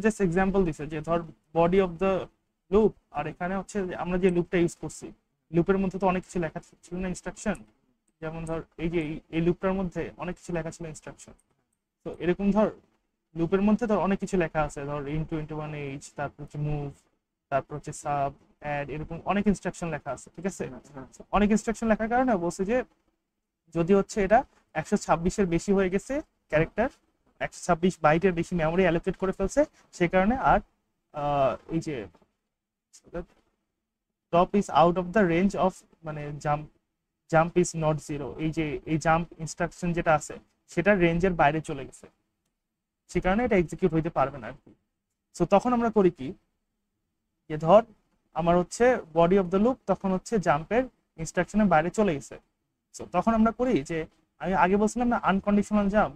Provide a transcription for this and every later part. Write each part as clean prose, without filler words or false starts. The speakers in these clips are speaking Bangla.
জাস্ট এক্সাম্পল দিছে যে ধর বডি অফ দ্য লুপ, আর এখানে হচ্ছে যে আমরা যে লুপটা ইউজ করছি, লুপের মধ্যে তো অনেক কিছু লেখা ছিল না ইনস্ট্রাকশন, যেমন ধর এই যে এই লুপটার মধ্যে অনেক কিছু লেখা ছিল ইনস্ট্রাকশন। তো এরকম ধর লুপের মধ্যে ধর অনেক কিছু লেখা আছে, ধর int21h, তারপর হচ্ছে মুভ, তারপর হচ্ছে সাব, অ্যাড, এরকম অনেক ইনস্ট্রাকশন লেখা আছে, ঠিক আছে? So, অনেক ইনস্ট্রাকশন লেখার কারণে বলছে যে যদি হচ্ছে এটা 126-এর বেশি হয়ে গেছে ক্যারেক্টার, 126 বাইটের বেশি মেমোরি অ্যালোকেট করে ফেলছে, সে কারণে আর এই যে top is out of the range of, মানে জাম্প ইজ নট জিরো, এই যে এই জাম্প ইনস্ট্রাকশন যেটা আছে সেটা রেঞ্জের বাইরে চলে গেছে, সে কারণে এটা এক্সিকিউট হইতে পারবে না আর কি। সো তখন আমরা করি কি, যে ধর আমার হচ্ছে বডি অফ দ্য লুপ তখন হচ্ছে জাম্পের ইনস্ট্রাকশনের বাইরে চলে গেছে। সো তখন আমরা করি যে আমি আগে বলছিলাম না আনকন্ডিশনাল জাম্প,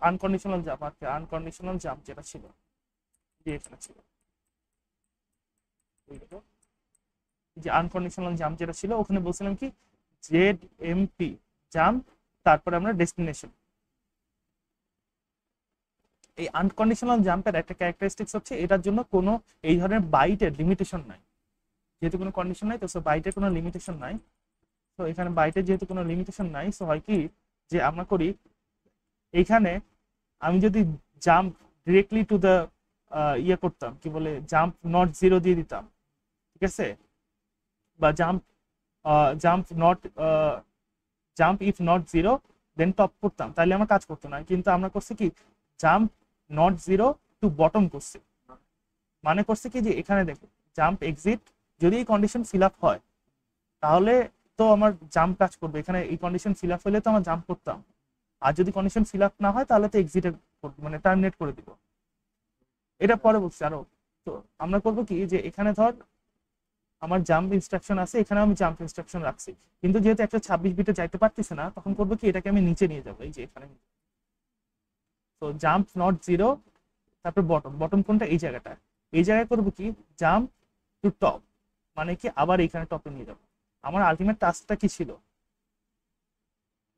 আনকন্ডিশনাল জাম্প আর কি, আনকন্ডিশনাল জাম্প যেটা ছিল যে এখানে ছিল, যে আনকন্ডিশনাল জাম্প যেটা ছিল ওখানে বলছিলাম কি জেড এমপি জাম্প, তারপরে আমরা ডেস্টিনেশন। এই আনকন্ডিশনাল জাম্পের একটা ক্যারেক্টারিস্টিক্স হচ্ছে এটার জন্য কোনো এই ধরনের বাইটের লিমিটেশন নাই, যেহেতু কোনো কন্ডিশন নাই তো বাইটের কোনো লিমিটেশন নাই। তো এখানে বাইটের যেহেতু কোনো লিমিটেশন নাই, সো হয় কি যে আমরা করি এইখানে আমি যদি জাম্প ডিরেক্টলি টু দ্য ইয়ে করতাম, কি বলে, জাম্প নট জিরো দিয়ে দিতাম, ঠিক আছে, বা jump jump not jump if not zero then top করতাম, তাহলে আমার কাজ করতো না। কিন্তু আমরা করছি কি jump not zero to bottom করছি, মানে করছে কি যে এখানে দেখো জাম্প এক্সিট, যদি এই কন্ডিশন ফিল আপ হয় তাহলে তো আমার জাম্প কাজ করবে, এখানে এই কন্ডিশন ফিল আপ হলে তো আমার জাম্প করতাম, আর যদি কন্ডিশন ফিল আপ না হয় তাহলে তো এক্সিট মানে টার্মিনেট করে দিব। এটা পরে বলছি আরো। তো আমরা করবো কি যে এখানে ধর আমার জাম্প ইনস্ট্রাকশন আছে, এখানে আমি জাম্প ইনস্ট্রাকশন রাখছি, কিন্তু যেহেতু 126 বিটে যাইতে পারতেছে না, তখন করবো কি এটাকে আমি নিচে নিয়ে যাবো, এই যে এখানে। তো জাম্প নট জিরো, তারপর বটম, বটম কোনটা, এই জায়গাটা, এই জায়গায় করবো কি জাম্প টু টপ, মানে কি আবার এখানে টপে নিয়ে যাবো। আমার আলটিমেট টাস্কটা কি ছিল,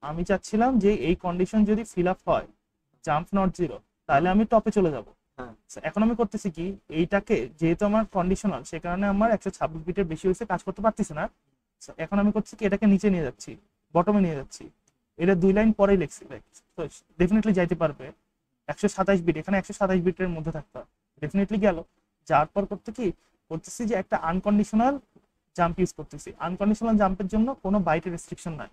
আমি চাচ্ছিলাম যে এই কন্ডিশন যদি ফিল আপ হয় জাম্প নট জিরো, তাহলে আমি টপে চলে যাব। এখন আমি করতেছি কি এইটাকে, যেহেতু আমার কন্ডিশনাল সে কারণে আমার 126 বিটের বেশি হয়েছে, কাজ করতে পারতেছি না। এখন আমি করছি কি এটাকে নিচে নিয়ে যাচ্ছি, বটমে নিয়ে যাচ্ছি। এটা 2 লাইন পরেই লিখছি, তো ডেফিনেটলি যাইতে পারবে 127 বিট, এখানে 127 বিটের মধ্যে থাকতে হবে, ডেফিনেটলি গেল। যার পর করতে কি করতেছি যে একটা আনকন্ডিশনাল জাম্প ইউজ করতেছি, আনকন্ডিশনাল জাম্পের জন্য কোনো বাইটের রেস্ট্রিকশন নাই।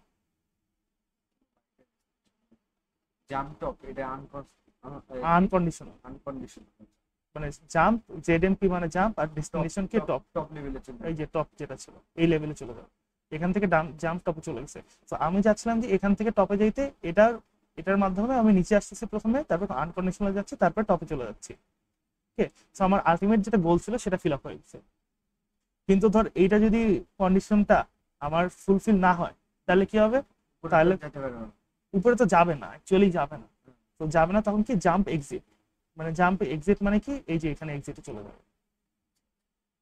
জাম্প টপ এটা আনকন্ডিশনাল মানে জাম্প জেডএমপি মানে জাম্প, আর ডেস্টিনেশন কি টপ, টপ লেভেলে চলে এই যে টপ যেটা ছিল এই লেভেলে চলে যাবে, এখান থেকে জাম্প টপে চলে গেছে। তো আমি চাচ্ছিলাম যে এখান থেকে টপে যাইতে, এটার মাধ্যমে আমি নিচে আসতেছি প্রথমে, তারপর আনকন্ডিশনাল যাচ্ছি, তারপর টপে চলে যাচ্ছি। ওকে, তো আমার আলটিমেট যেটা গোল ছিল সেটা ফিল আপ হয়ে গেছে। কিন্তু ধর এইটা যদি কন্ডিশনটা আমার ফুলফিল না হয় তাহলে কি হবে, তাহলে উপরে তো যাবে না, অ্যাকচুয়ালি যাবে না। তো যাবে না তখন কি জাম্প এক্সিট, মানে জাম্প এক্সিট মানে কি এই যে এখানে এক্সিটে চলে যাবে,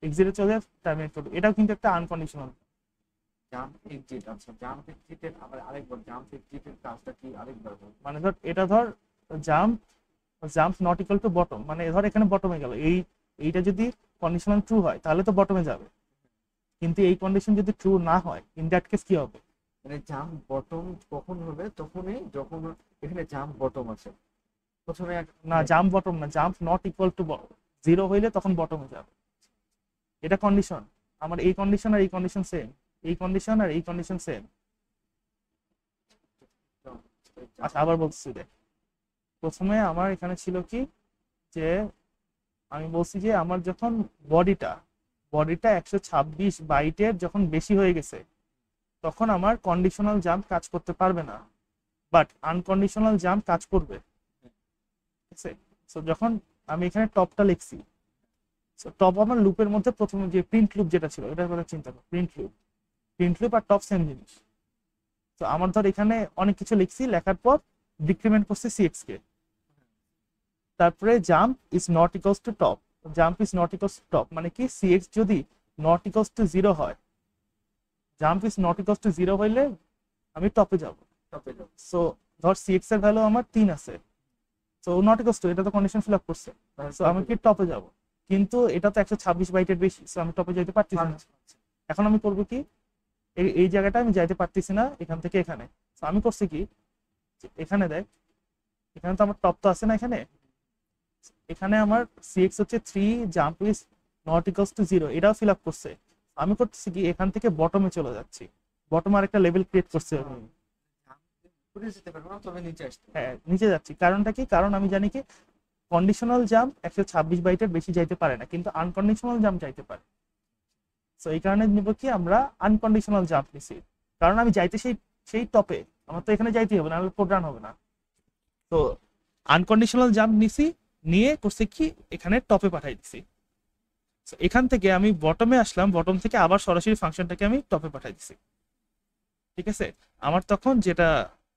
এক্সিটে চলে টার্মিনেট করবে। এটাও কিন্তু একটা আনকন্ডিশনাল জাম্প এক্সিট। আচ্ছা, জাম্প এক্সিটের আবার আরেকবার, জাম্প এক্সিটের কাজটা কি আরেকবার বল। মানে ধর এটা ধর jump jump not equal to bottom, মানে ধর এখানে বটমে গেল, এইটা যদি কন্ডিশনাল ট্রু হয় তাহলে তো বটমে যাবে, কিন্তু এই কন্ডিশন যদি ট্রু না হয় ইন দ্যাট কেস কি হবে, মানে জাম্প বটম কখন হবে, তখনই যখন এখানে জাম্প বটম আছে প্রথমে না জাম্প বটম না, jump not equal to zero হইলে তখন বটমে যাবে, এটা কন্ডিশন। আমার এই কন্ডিশন আর এই কন্ডিশন সেম, এই কন্ডিশন আর এই কন্ডিশন সেম। আচ্ছা আবার বলছি দেখ, প্রথমে আমার এখানে ছিল কি যে আমি বলছি যে আমার যখন বডিটা বডিটা 126 বাইটের যখন বেশি হয়ে গেছে তখন আমার কন্ডিশনাল জাম্প কাজ করতে পারবে না, বাট আনকন্ডিশনাল জাম্প কাজ করবে, ঠিক আছে। সো যখন আমি এখানে টপটা লিখছি, সো টপ আমার লুপের মধ্যে প্রথমে যে প্রিন্ট লুপ যেটা ছিল এটার কথা চিন্তা করো, প্রিন্ট লুপ আর টপ সেম জিনিস। তো আমার ধর এখানে অনেক কিছু লিখছি, লেখার পর ডিক্রিমেন্ট করছি সিএক্স কে, তারপরে jump is not equals to top, jump is not equals to top মানে কি সিএক্স যদি নট ইকুয়ালস টু জিরো হয়, jump is not equals to zero হইলে আমি টপে যাব। সো ধর সিএক্স এর ভ্যালু আমার 3 আছে, সো নট ইকুয়ালস টু, এটা তো কন্ডিশন ফিল আপ করছে, সো আমি কি টপে যাব, কিন্তু এটা তো 126 বাইটের বেশি, সো আমি টপে যেতে পারতেছি না। এখন আমি করবো কি, এই জায়গাটা আমি যাইতে পারতেছি না এখান থেকে এখানে, সো আমি করছি কি, এখানে দেখ, এখানে তো আমার টপ তো আছে না, এখানে এখানে আমার সিএক্স হচ্ছে 3, jump is not equals to 0, এটাও ফিল আপ করছে। আমি করতেছি কি, এখান থেকে বটমে চলে যাচ্ছি, বটম আর একটা লেভেল ক্রিয়েট করছে আমি। উপরে যেতে পারবো না, তবে নিচে আসতে হ্যাঁ নিচে যাচ্ছি, কারণটা কি, কারণ আমি জানি কি কন্ডিশনাল জাম্প 126 বাইটের বেশি যাইতে পারে না, কিন্তু আনকন্ডিশনাল জাম্প যাইতে পারে। সো এই কারণে নিব কি আমরা আনকন্ডিশনাল জাম্প নিছি, কারণ আমি যাইতে সেই সেই টপে, আমার তো এখানে যাইতেই হবে, নাহলে কোড রান হবে না। তো আনকন্ডিশনাল জাম্প নিছি, নিয়ে করছে কি এখানে টপে পাঠাই দিছি। So, এখান থেকে আমি বটমে আসলাম, বটম থেকে আবার সরাসরি ফাংশনটাকে আমি টপে পাঠাই দিছি। ঠিক আছে, আমার তখন যেটা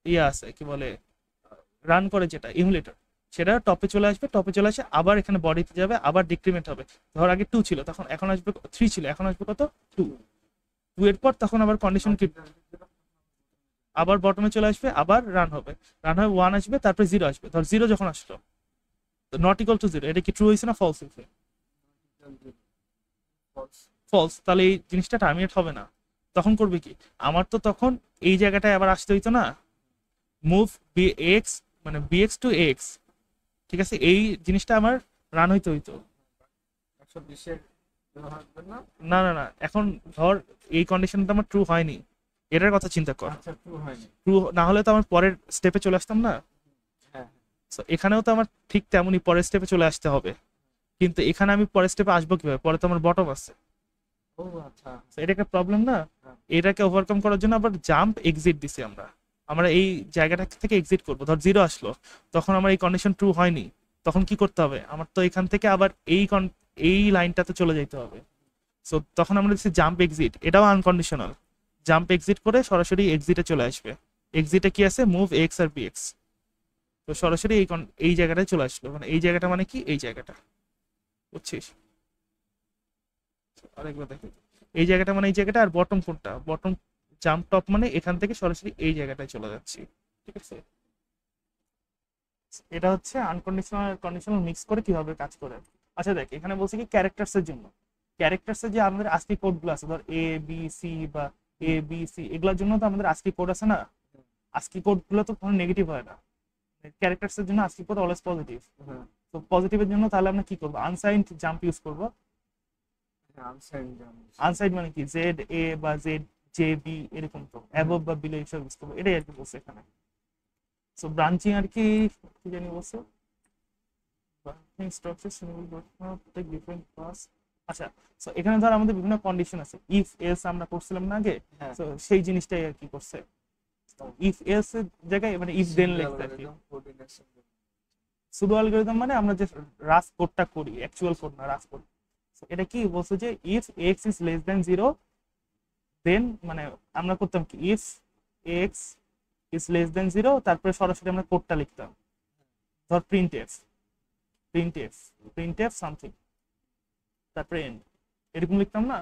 ইয়ে আছে কি বলে রান করে যেটা ইমুলেটর, সেটা টপে চলে আসবে, টপে চলে আসে আবার এখানে বডিতে যাবে, আবার ডিক্রিমেন্ট হবে। ধর আগে 2 ছিল, তখন এখন আসবে 3 ছিল, এখন আসবে কত 2, 2 এর পর তখন আবার কন্ডিশন কি আবার বটমে চলে আসবে, আবার রান হবে, রান হবে 1 আসবে, তারপরে 0 আসবে। ধর 0 যখন আসলো, নট ইকুয়াল টু 0, এটা কি ট্রু হয়েছে না ফলস হয়েছে? ফলস, তাহলে এই জিনিসটা টার্মিনেট হবে না। তখন করবে কি, আমার তো তখন এই জায়গাটায় আবার আসতে হইতো না, মুভ বি এক্স, মানে বিএক্স টু এক্স, ঠিক আছে, এই জিনিসটা আমার রান হইতে হইতো। 120-এর ব্যবহার করবেন না। না না না, এখন ধর এই কন্ডিশনটা আমার ট্রু হয়নি, এটার কথা চিন্তা কর। আচ্ছা, ট্রু হয়নি। ট্রু না হলে তো আমার পরের স্টেপে চলে আসতাম না। হ্যাঁ, So, এখানেও তো আমার ঠিক তেমনই পরের স্টেপে চলে আসতে হবে, কিন্তু এখানে আমি পরের স্টেপে আসবো কিভাবে, পরে তো আমার বটম আছে। ও আচ্ছা। So, এটা একটা প্রবলেম না। হ্যাঁ। এটাকে ওভারকাম করার জন্য আবার জাম্প এক্সিট দিছি আমরা, আমরা এই জায়গাটা থেকে এক্সিট করবো। ধর 0 আসলো, তখন আমার এই কন্ডিশন ট্রু হয়নি, তখন কি করতে হবে, আমার তো এখান থেকে আবার এই লাইনটাতে চলে যেতে হবে। সো তখন আমরা দিচ্ছি জাম্প এক্সিট, এটাও আনকন্ডিশনাল, জাম্প এক্সিট করে সরাসরি এক্সিটে চলে আসবে। এক্সিটে কি আছে, মুভ এক্স আর বিএক্স, তো সরাসরি এই জায়গাটায় চলে আসলো, মানে এই জায়গাটা মানে কি, এই জায়গাটা, বুঝছিস? আরেকবার দেখি, এই জায়গাটা মানে এই জায়গাটা, আর বটম কোনটা, বটম জাম্প টপ মানে এখান থেকে সরাসরি এই জায়গাটায় চলে যাচ্ছি। ঠিক আছে, এটা হচ্ছে আনকন্ডিশনাল আর কন্ডিশনাল মিক্স করে কিভাবে কাজ করে। আচ্ছা দেখ, এখানে বলছে কি ক্যারেক্টার্স এর জন্য, ক্যারেক্টার্স এর যে আমাদের আস্কি কোড গুলো আছে, ধর এ বি সি বা এ বি সি, এগুলোর জন্য তো আমাদের আস্কি কোড আছে না, আস্কি কোড গুলো তো কোনো নেগেটিভ হয় না, ক্যারেক্টার্স এর জন্য আস্কি কোড অলওয়েজ পজিটিভ। হ্যাঁ, তো পজিটিভের জন্য তাহলে আমরা কি করবো, আনসাইন্ড জাম্প ইউজ করবো। Unsigned jump. আনসাইড মানে কি, জেড এ বা জেড জে বি এরকম, তো অ্যাবভ বা বিলো এইসব ইউজ করবো, এটাই আর কি বলছে এখানে। সো ব্রাঞ্চিং আর কি, কি জানি বলছে, branching structure take different class. আচ্ছা, সো এখানে ধর আমাদের বিভিন্ন কন্ডিশন আছে, ইফ এলস আমরা করছিলাম না আগে, হ্যাঁ। তো সেই জিনিসটাই আর কি করছে, ইফ এলস এর জায়গায় মানে ইফ দেন লিখতে আর কি। সুডো অ্যালগরিদম মানে আমরা যে রাস কোডটা করি, অ্যাকচুয়াল কোড না, রাস কোড। এটা কি বলছে যে if X is less than 0, then মানে আমরা করতাম কি, if X is less than 0, তারপরে সরাসরি আমরা কোডটা লিখতাম, ধর প্রিন্ট এফ সামথিং, তারপরে এন্ড, এরকম লিখতাম না।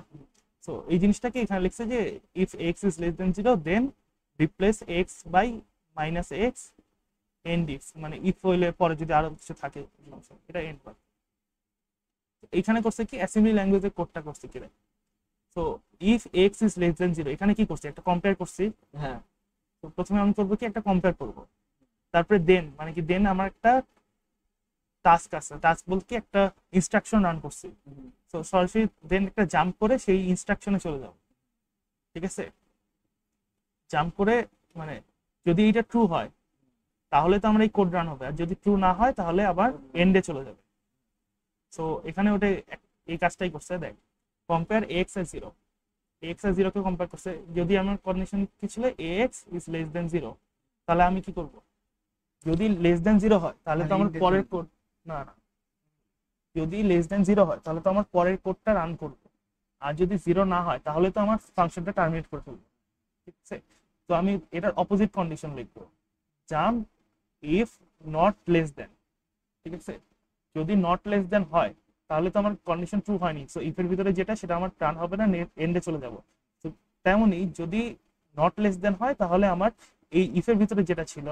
সো এই জিনিসটাকে এখানে লিখছে যে if X is less than 0, then replace X by minus X end if, মানে ইফ হইলে পরে যদি আরো কিছু থাকে, এটা এন্ড পাবে। এখানে করছে কি অ্যাসেম্বলি ল্যাঙ্গুয়েজের কোডটা করছে কি, so if X is less than 0, এখানে কি করছি, একটা কম্পেয়ার করছি। হ্যাঁ, তো প্রথমে আমি করবো কি, একটা কম্পেয়ার করবো, তারপরে দেন মানে কি, দেন আমার একটা টাস্ক আছে, টাস্ক বলতে কি একটা ইনস্ট্রাকশন রান করছি, তো সরাসরি দেন একটা জাম্প করে সেই ইনস্ট্রাকশনে চলে যাবো। ঠিক আছে, জাম্প করে মানে যদি এটা ট্রু হয় তাহলে তো আমরা এই কোড রান হবে, আর যদি ট্রু না হয় তাহলে আবার এন্ডে চলে যাবে। সো এখানে ওটা এই কাজটাই করছে, দেখ কম্পেয়ার এক্স আর 0, এক্স আর 0 কে কম্পেয়ার করছে। যদি আমার কন্ডিশন কি ছিল, এক্স ইজ লেস দেন 0, তাহলে আমি কি করব, যদি লেস দেন 0 হয় তাহলে তো আমার পরের কোড, না না, যদি লেস দেন 0 হয় তাহলে তো আমার পরের কোডটা রান করবে, আর যদি 0 না হয় তাহলে তো আমার ফাংশনটা টার্মিনেট করে ফেলবে। ঠিক আছে, তো আমি এটার অপোজিট কন্ডিশন লিখবো, জাম্প ইফ নট লেস দেন। ঠিক আছে, যদি নট লেস দেন হয় তাহলে তো আমার কন্ডিশন ট্রু হয়নি, সো ইফ এর ভিতরে যেটা সেটা আমার রান হবে না, এন্ডে চলে যাব। তো তেমনই যদি নট লেস দেন হয় তাহলে আমার এই ইফ এর ভিতরে যেটা ছিল,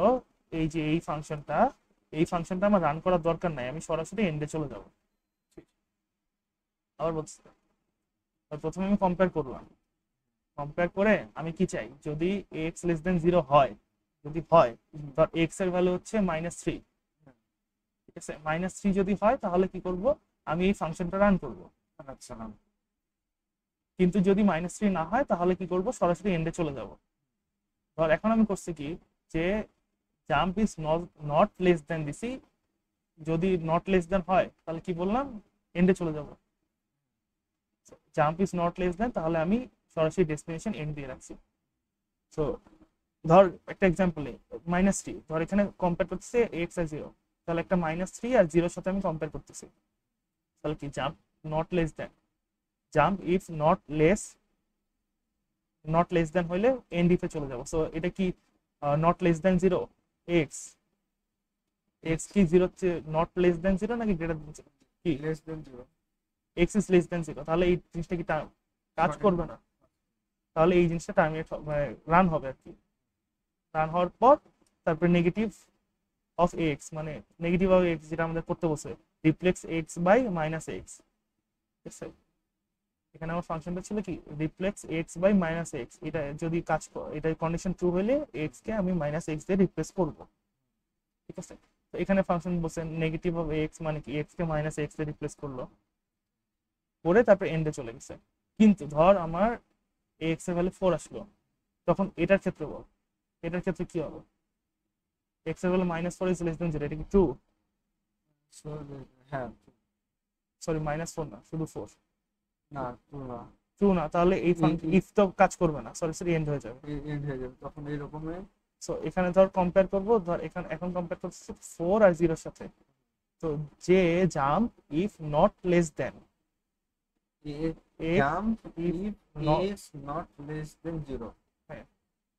এই যে এই ফাংশনটা, এই ফাংশনটা আমার রান করার দরকার নাই, আমি সরাসরি এন্ডে চলে যাব। আবার বলছি, প্রথমে আমি কম্পেয়ার করলাম, কম্পেয়ার করে আমি কি চাই, যদি এক্স লেস দেন 0 হয়, যদি হয় ধর এক্স এর ভ্যালু হচ্ছে -3, ঠিক আছে, -3 যদি হয় তাহলে কি করব, আমি এই ফাংশনটা রান করব। আচ্ছা, কিন্তু যদি -3 না হয় তাহলে কি করব, সরাসরি এন্ডে চলে যাব। ধর এখন আমি করছি কি, যে জাম্প ইজ নট লেস দেন দিছি, যদি নট লেস দেন হয় তাহলে কি বললাম, এন্ডে চলে যাব। জাম্প ইজ নট লেস দেন তাহলে আমি সরাসরি ডেস্টিনেশন এন্ড দিয়ে রাখছি। সো ধর একটা এক্সাম্পল, -3, ধর এখানে কম্পেয়ার করতেছে এক্স আর 0, তাহলে একটা -3 আর 0 সাথে আমি কম্পেয়ার করতেছি, তাহলে কি jump not less then, jump if not less দেন হইলে এন্ড ইফে চলে যাব। সো এটা কি not less than 0, x x কি 0 নট লেস দেন 0 নাকি গ্রেটার দেন 0, কি less than 0, x is less than 0, তাহলে এই জিনিসটা কি কাজ করবে না, তাহলে এই জিনিসটা টার্মিনেট রান হবে আর কি। রান হওয়ার পর তারপরে নেগেটিভ অফ এক্স, মানে নেগেটিভ অফ এক্স যেটা আমাদের করতে বসে, রিপ্লেক্স এক্স বাই -x, ঠিক আছে। এখানে আমার ফাংশনটা ছিল কি, রিপ্লেক্স এক্স বাই -x, এটা যদি কাজ এটা কন্ডিশন ট্রু হলে এক্স কে আমি -x দিয়ে রিপ্লেস করব, ঠিক আছে। তো এখানে ফাংশন বসে নেগেটিভ অফ এক্স, মানে কি এক্স কে -x দিয়ে রিপ্লেস করলো, করে তারপরে এন্ডে চলে গেছে। কিন্তু ধর আমার এক্স এর ভ্যালু 4 আসলো, তখন এটার ক্ষেত্রে বল, এটার ক্ষেত্রে কি হবে, এক্স এর ভ্যালু -4 ইজ লেস দেন 0, এটা কি ট্রু? হ্যাঁ, সরি -4 না, শুধু 4, না true না, ট্রু না, তাহলে এই এই- ইফ তো কাজ করবে না, সরাসরি এন্ড হয়ে যাবে। এন্ড হয়ে যাবে তখন এইরকমই। সো এখানে ধর কম্পেয়ার করব, ধর এখানে এখন কম্পেয়ার করতেছি 4 আর 0 এর সাথে, তো যে jump if not less then jump if if not, is not less than 0, হ্যাঁ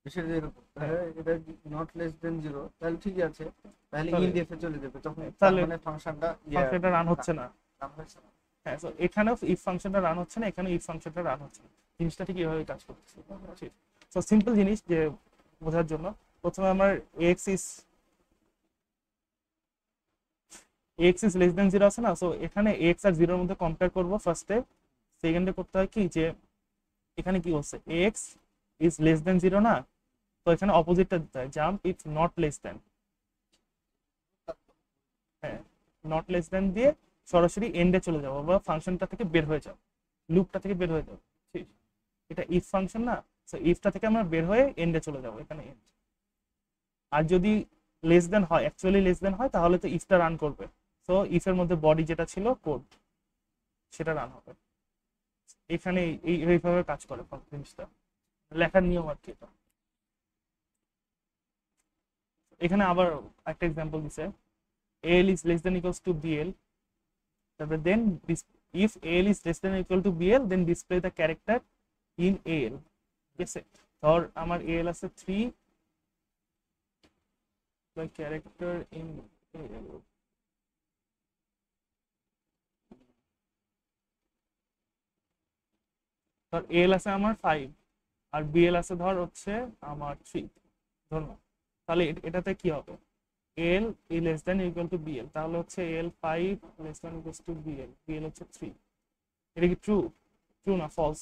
বিষয়টা এরকম, তাহলে এটা নট লেস দেন 0, তাহলে ঠিক আছে, তাহলে তাহলে- ইন্ড এফে চলে যাবে তখন, তার তাহলে মানে ফাংশনটা ফাংশনটা রান হচ্ছে না। রান হয়েছে না। হ্যাঁ, তো এখানেও ইফ ফাংশনটা রান হচ্ছে না, এখানেও ইফ ফাংশনটা রান হচ্ছে না, জিনিসটা ঠিক এভাবে কাজ করতেছে। ঠিক, তো সিম্পল জিনিস যে বোঝার জন্য, প্রথমে আমার এক্স ইজ লেস দেন 0 আছে না, সো এখানে এক্স আর 0 এর মধ্যে কম্পেয়ার করবো ফার্স্টে। সেকেন্ডে করতে হয় কি, যে এখানে কি বলছে, এক্স ইজ লেস দেন 0 না, তো এখানে অপোজিটটা দিতে হয়, জাম্প ইফ নট লেস দেন, হ্যাঁ নট লেস দেন দিয়ে সরাসরি এন্ডে চলে যাবো, বা ফাংশনটা থেকে বের হয়ে যাবো, লুপটা থেকে বের হয়ে যাবো, ঠিক, এটা ইফ ফাংশন না, সো ইফটা থেকে আমরা বের হয়ে এন্ডে চলে যাবো, এখানে end। আর যদি লেস দেন হয়, অ্যাকচুয়ালি লেস দেন হয়, তাহলে তো ইফটা রান করবে, সো ইফের মধ্যে বডি যেটা ছিল কোড, সেটা রান হবে। এখানে এইভাবে কাজ করে জিনিসটা, লেখার নিয়ম আর কি এটা। এখানে আবার একটা এক্সাম্পল দিছে, AL is less than equals to BL, তারপরে then if AL is less than equal to BL then display the character in AL, ঠিক আছে। ধর আমার AL আছে 3, the character in AL, ধর AL আছে আমার 5 আর BL আছে ধর হচ্ছে আমার 3, ধরুন, তাহলে এটাতে কি হবে, L is less than equal to BL, তাহলে হচ্ছে L 5 less than equal to BL, BL হচ্ছে 3, এটা কি ট্রু? ট্রু না, ফলস,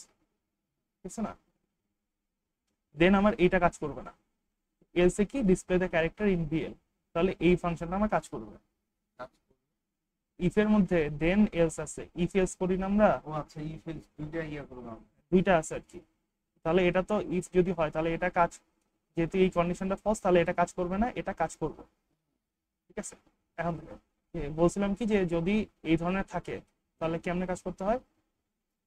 ঠিক আছে না। দেন আমার এইটা কাজ করবে না, এলসে কি display the character in BL, তাহলে এই ফাংশনটা আমার কাজ করবে। ইফের মধ্যে দেন এলস আছে, ইফ এলস করি না আমরা, ও আচ্ছা, ইফ এলস দুইটা করলাম। দুইটা আছে আর কি, তাহলে এটা তো ইফ যদি হয় তাহলে এটা কাজ, যেহেতু এই কন্ডিশনটা ফলস তাহলে এটা কাজ করবে না, এটা কাজ করবে, ঠিক আছে। এখন বলছিলাম কি, যে যদি এই ধরনের থাকে তাহলে কেমনে কাজ করতে হয়,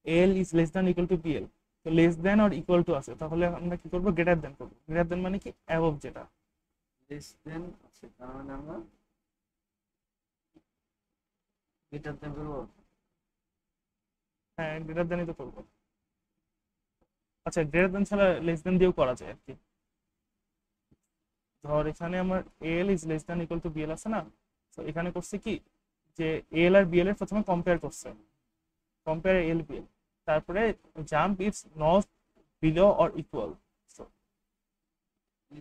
L is less than equal to BL, তো less than R equal to আছে, তাহলে আমরা কি করবো, গ্রেটার দেন করবো, গ্রেটার দেন মানে কি অ্যাবভ যেটা, লেস দেন আছে, তার মানে আমরা গ্রেটার দেন করব। হ্যাঁ গ্রেটার দেনই তো করবো। আচ্ছা, গ্রেটার দেন ছাড়া লেস দেন দিয়েও করা যায় আর কি। ধর এখানে আমার L is less than equal to BL আছে না, তো এখানে করছে কি, যে এল আর বিএল এর প্রথমে কম্পেয়ার করছে, কম্পেয়ার এল বিএল, তারপরে jump is not below or equal.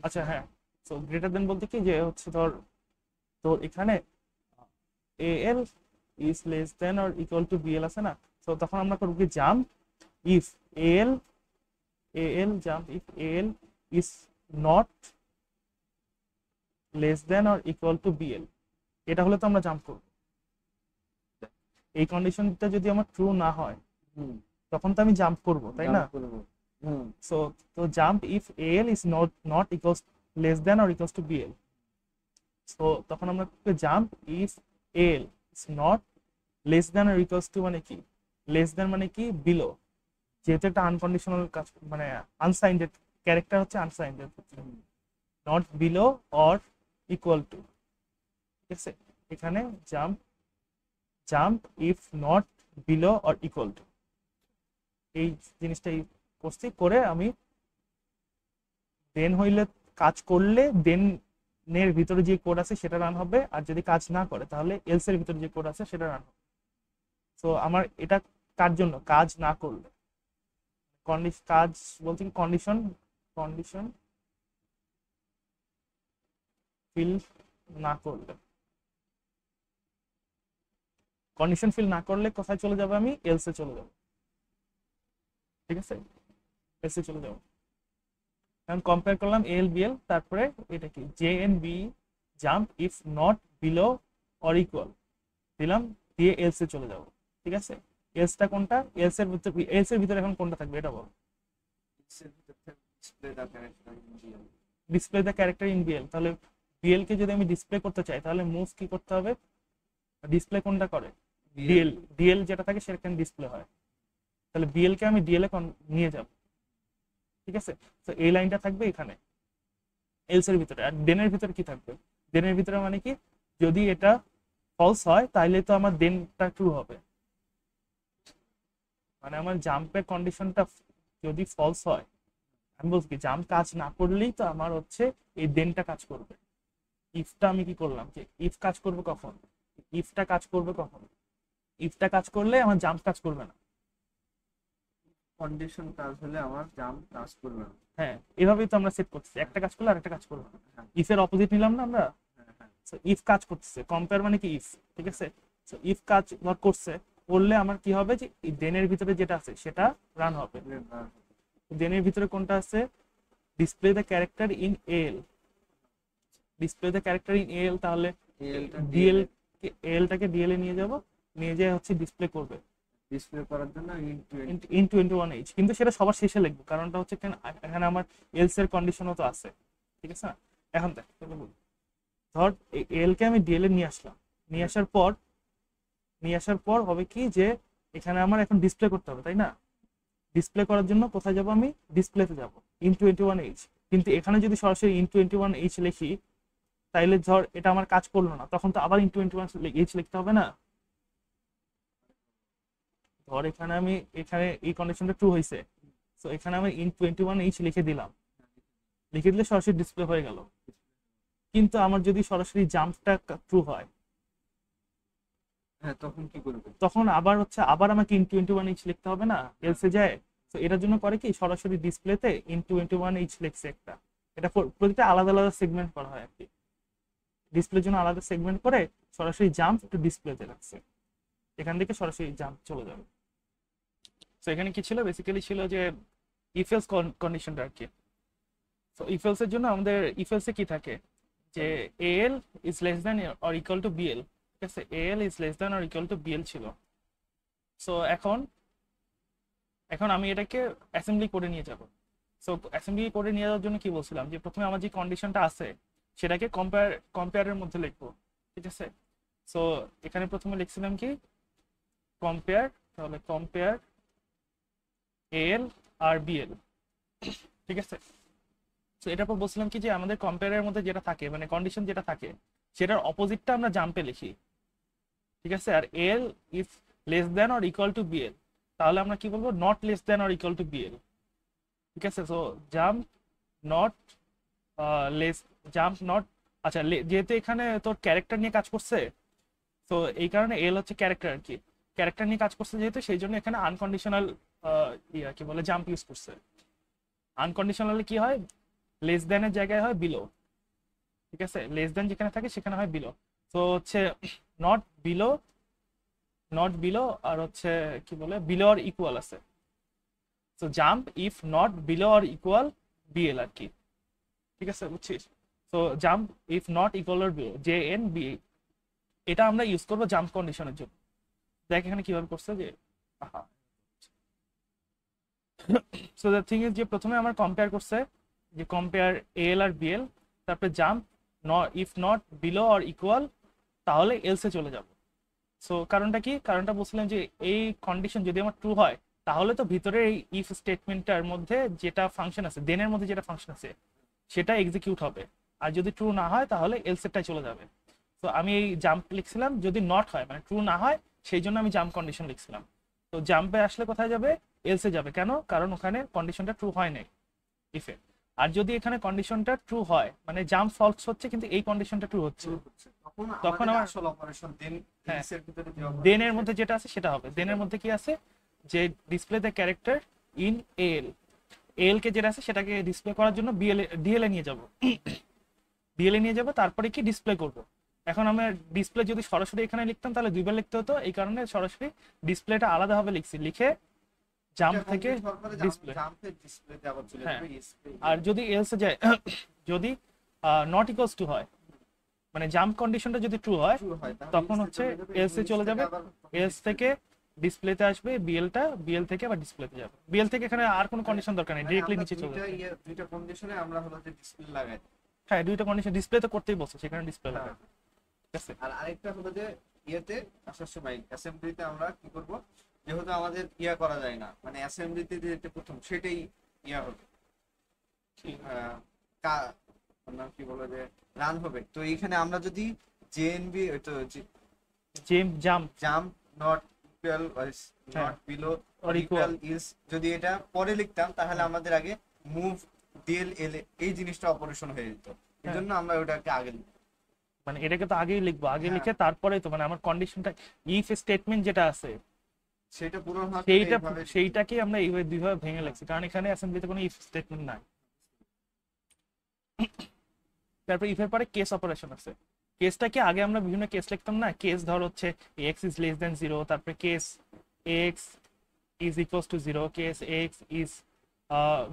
আচ্ছা হ্যাঁ, সো গ্রেটার দেন বলতে কি, যে হচ্ছে ধর তো এখানে L is less than or equal to BL আছে না, তো তখন আমরা করবো কি jump if L jump if L is not less than or equal to BL, এটা হলে তো আমরা জাম্প করবো। এই কন্ডিশনটা যদি আমার ট্রু না হয় হুম, তখন তো আমি জাম্প করবো, তাই না? jump করবো। হুম, সো তো jump if L is not equals less than or equals to BL, so তখন আমরা jump if L is not less than or equals to মানে কি, লেস দেন মানে কি বিলো, যেহেতু একটা আনকন্ডিশনাল কাজ মানে আনসাইন্ডেড ক্যারেক্টার হচ্ছে unsigned, not below or equal to, ঠিক আছে? এখানে jump if not below or equal to, এই জিনিসটাই করছি, করে আমি দেন হইলে কাজ করলে দেন এর ভিতরে যে কোড আছে সেটা রান হবে, আর যদি কাজ না করে তাহলে এলস এর ভিতরে যে কোড আছে সেটা রান হবে। তো আমার এটা কার জন্য, কাজ না করলে, কাজ বলতে কি কন্ডিশন ফিল না করলে, কন্ডিশন ফিল না করলে কোথায় চলে যাবে, আমি এলসে চলে যাব, ঠিক আছে? এলসে চলে যাব। এখন কম্পেয়ার করলাম এল বিএল, তারপরে এটা কি J N B jump if not below or equal দিলাম, দিয়ে এলসে চলে যাব, ঠিক আছে? এলসটা কোনটা, এলস এর ভিতরে এখন কোনটা থাকবে এটা বল, display the character in BL. তাহলে বিএল কে যদি আমি ডিসপ্লে করতে চাই তাহলে মুভ কি করতে হবে, ডিসপ্লে কোনটা করে, ডিএল যেটা থাকে সেখানে ডিসপ্লে হয়, তাহলে বিএল কে আমি ডিএল এ নিয়ে যাব, ঠিক আছে? তো এই লাইনটা থাকবে এখানে এলস এর ভিতরে। আর দেনের ভিতরে কি থাকবে, দেনের ভিতরে মানে কি, যদি এটা ফলস হয় তাহলে তো আমার দেনটা ট্রু হবে, মানে আমার জাম্পের কন্ডিশনটা যদি ফলস হয়, আমি বলছি কি জাম্প কাজ না করলেই তো আমার হচ্ছে এই দেনটা কাজ করবে। ইফটা আমি কি করলাম, যে ইফ কাজ করবে কখন, ইফটা কাজ করবে কখন, ইফটা কাজ করলে আমার জাম্প কাজ করবে না। কন্ডিশন কাজ হলে আমার জাম্প কাজ করবে না। হ্যাঁ, এভাবেই তো আমরা সেট করতেছি, একটা কাজ করলে আরেকটা কাজ করবে না। হ্যাঁ, ইফের অপোজিট নিলাম না আমরা, হ্যাঁ, হ্যাঁ। ইফ কাজ করতেছে, কম্পেয়ার মানে কি ইফ, ঠিক আছে? ইফ কাজ ধর করছে, করলে আমার কি হবে, যে দেনের ভিতরে যেটা আছে সেটা রান হবে। দেনের ভিতরে কোনটা আছে, display the character in L, display the character in এল, তাহলে ডিএল এলটাকে ডিএল এ নিয়ে যাব, নিয়ে যেয়ে হচ্ছে ডিসপ্লে করবে ডিসপ্লে করার জন্য ইন 21H, কিন্তু সেটা সবার শেষে লিখবো, কারণটা হচ্ছে এখানে আমার এলস এর কন্ডিশনও তো আছে, ঠিক আছে না? এখন দেখ ধর এল কে আমি ডিএল এ নিয়ে আসলাম, নিয়ে আসার পর হবে কি, যে এখানে আমার এখন ডিসপ্লে করতে হবে, তাই না? ডিসপ্লে করার জন্য কোথায় যাব, আমি ডিসপ্লেতে যাব ইন 21H, কিন্তু এখানে যদি সরাসরি ইন 21H লিখি তাইলে ধর এটা আমার কাজ করলো না, তখন তো আবার ইন 21H লিখতে হবে না? ধর এখানে এই কন্ডিশনটা ট্রু হয়েছে, তো এখানে আমি ইন 21H লিখে দিলাম, লিখে দিলে সরাসরি ডিসপ্লে হয়ে গেল। কিন্তু আমার যদি সরাসরি জাম্পটা ট্রু হয়, হ্যাঁ, তখন কি করবে, তখন আবার আমাকে ইন 21H লিখতে হবে না, এলসে যায়। তো এটার জন্য করে কি, সরাসরি ডিসপ্লেতে ইন 21H লিখছে একটা, এটা প্রতিটা আলাদা আলাদা সেগমেন্ট করা হয় আর কি, ডিসপ্লের জন্য আলাদা সেগমেন্ট করে সরাসরি জাম্প একটু ডিসপ্লেতে রাখছে, এখান থেকে সরাসরি জাম্প চলে যাবে। তো এখানে কি ছিল, বেসিক্যালি ছিল যে ইফ এলস কন্ডিশনটা আর কি। তো ইফ এলস এর জন্য আমাদের ইফ এলসে কি থাকে, যে L is less than or equal to BL, ঠিক আছে? L is less than or equal to BL ছিল। সো এখন আমি এটাকে অ্যাসেম্বলি করে নিয়ে যাব। সো অ্যাসেম্বলি করে নিয়ে যাওয়ার জন্য কি বলছিলাম, যে প্রথমে আমার যে কন্ডিশনটা আছে সেটাকে কম্পেয়ারের মধ্যে লিখবো, ঠিক আছে? সো এখানে প্রথমে লিখছিলাম কি কম্পেয়ার, তাহলে কম্পেয়ার এল আর বিএল, ঠিক আছে? তো এটার পর বলছিলাম কি, যে আমাদের কম্পেয়ারের মধ্যে যেটা থাকে মানে কন্ডিশন যেটা থাকে সেটার অপোজিটটা আমরা জাম্পে লিখি, ঠিক আছে? আর L if less than or equal to BL, তাহলে আমরা কি বলবো, not less than or equal to BL, ঠিক আছে? সো জাম্প নট নট, আচ্ছা যেহেতু এখানে তোর ক্যারেক্টার নিয়ে কাজ করছে, তো এই কারণে এল হচ্ছে ক্যারেক্টার আর কি, ক্যারেক্টার নিয়ে কাজ করছে যেহেতু, সেই জন্য এখানে আনকন্ডিশনাল কি বলে জাম্প ইউজ করছে। আনকন্ডিশনালি কি হয়, লেস দেনের জায়গায় হয় বিলো, ঠিক আছে? লেস দেন যেখানে থাকে সেখানে হয় বিলো। তো হচ্ছে নট বিলো, নট বিলো আর হচ্ছে কি বলে বিলো আর ইকুয়াল আছে। So jump if not below or equal BL আর কি, ঠিক আছে বুঝছিস? তো jump if not equal or below J N B, এটা আমরা ইউজ করবো জাম্প কন্ডিশনের জন্য। দেখ এখানে কিভাবে করছে যে সো দ্য থিং ইজ যে প্রথমে আমার কম্পেয়ার করছে যে কম্পেয়ার এল আর বিএল, তারপরে jump if not below or equal, তাহলে এলসে চলে যাব। সো কারণটা কি, কারণটা বলছিলাম যে এই কন্ডিশন যদি আমার ট্রু হয় তাহলে তো ভিতরে এই ইফ স্টেটমেন্টটার মধ্যে যেটা ফাংশন আছে, দেনের মধ্যে যেটা ফাংশন আছে সেটা এক্সিকিউট হবে, আর যদি ট্রু না হয় তাহলে এলসেটাই চলে যাবে। তো আমি এই জাম্প লিখছিলাম যদি নট হয় মানে ট্রু না হয়, সেই জন্য আমি জাম্প কন্ডিশন লিখছিলাম। তো জাম্পে আসলে কোথায় যাবে, এলসে যাবে। কেন, কারণ ওখানে কন্ডিশনটা ট্রু হয় নাই ইফে। আর যদি এখানে কন্ডিশনটা ট্রু হয় মানে জাম্প ফলস হচ্ছে কিন্তু এই কন্ডিশনটা ট্রু হচ্ছে, তখন তখন আমার আসল অপারেশন দেন হ্যাঁ এর ভিতরে যে দেনের মধ্যে যেটা আছে সেটা হবে। দেনের মধ্যে কি আছে যে display the character in L, L কে যেটা আছে সেটাকে ডিসপ্লে করার জন্য বিএল ডিএল এ নিয়ে যাব, ডিএল এ নিয়ে যাব, তারপরে কি ডিসপ্লে করব। এখন আমরা ডিসপ্লে যদি সরাসরি এখানে লিখতাম তাহলে দুইবার লিখতে হতো, এই কারণে সরাসরি ডিসপ্লেটা আলাদাভাবে লিখছি, লিখে জাম্প থেকে ডিসপ্লে। জাম্পের ডিসপ্লেতে আবার চলে হ্যাঁ, যাবে ডিসপ্লে। আর যদি এলসে যায় যদি নট ইকুয়ালস টু হয় মানে জাম্প কন্ডিশনটা যদি ট্রু হয় তখন হচ্ছে এলসে চলে যাবে, এলস থেকে ডিসপ্লেতে আসবে বিএলটা, বিএল থেকে আবার ডিসপ্লেতে যাবে। বিএল থেকে এখানে আর কোনো কন্ডিশন দরকার নেই, ডিরেক্টলি নিচে চলে যাবে। দুইটা কন্ডিশনে আমরা হলো যে ডিসপ্লে লাগাই। হ্যাঁ দুইটা কন্ডিশন ডিসপ্লে তো করতেই বলছে, সেখানে ডিসপ্লে লাগাবে, ঠিক আছে। আর আরেকটা হলো যে ইয়েতে আসার সময় অ্যাসেম্বলিতে আমরা কি করব, যেহেতু আমাদের ইয়া করা যায় না মানে অ্যাসেম্বলিতে যেটা প্রথম সেটাই ইয়া হবে, নাম কি বলে যে রান হবে। তো এইখানে আমরা যদি জেএনবি তো জাম্প জাম্প নট ইকুয়াল হ্যাঁ, not below or or equal। Equal is যদি এটা পরে লিখতাম তাহলে আমাদের আগে মুভ ডিএল এল এই জিনিসটা অপারেশন হয়ে যেত, এজন্য আমরা ওটাকে আগে লিখতাম। মানে এটাকে তো আগেই লিখবো, আগে হ্যাঁ। লিখে তারপরে তো মানে আমার কন্ডিশনটা ইফ স্টেটমেন্ট যেটা আছে সেটা পুরো সেইটাকে আমরা এইভাবে দুইভাবে ভেঙে লিখছি, কারণ এখানে অ্যাসেম্বলিতে কোনো ইফ স্টেটমেন্ট নাই। তারপর ইফের পরে কেস অপারেশন আছে। কেসটাকে আগে আমরা বিভিন্ন কেস লিখতাম না, কেস ধর হচ্ছে এক্স ইজ লেস দেন 0, তারপরে case x is equals to 0, case x is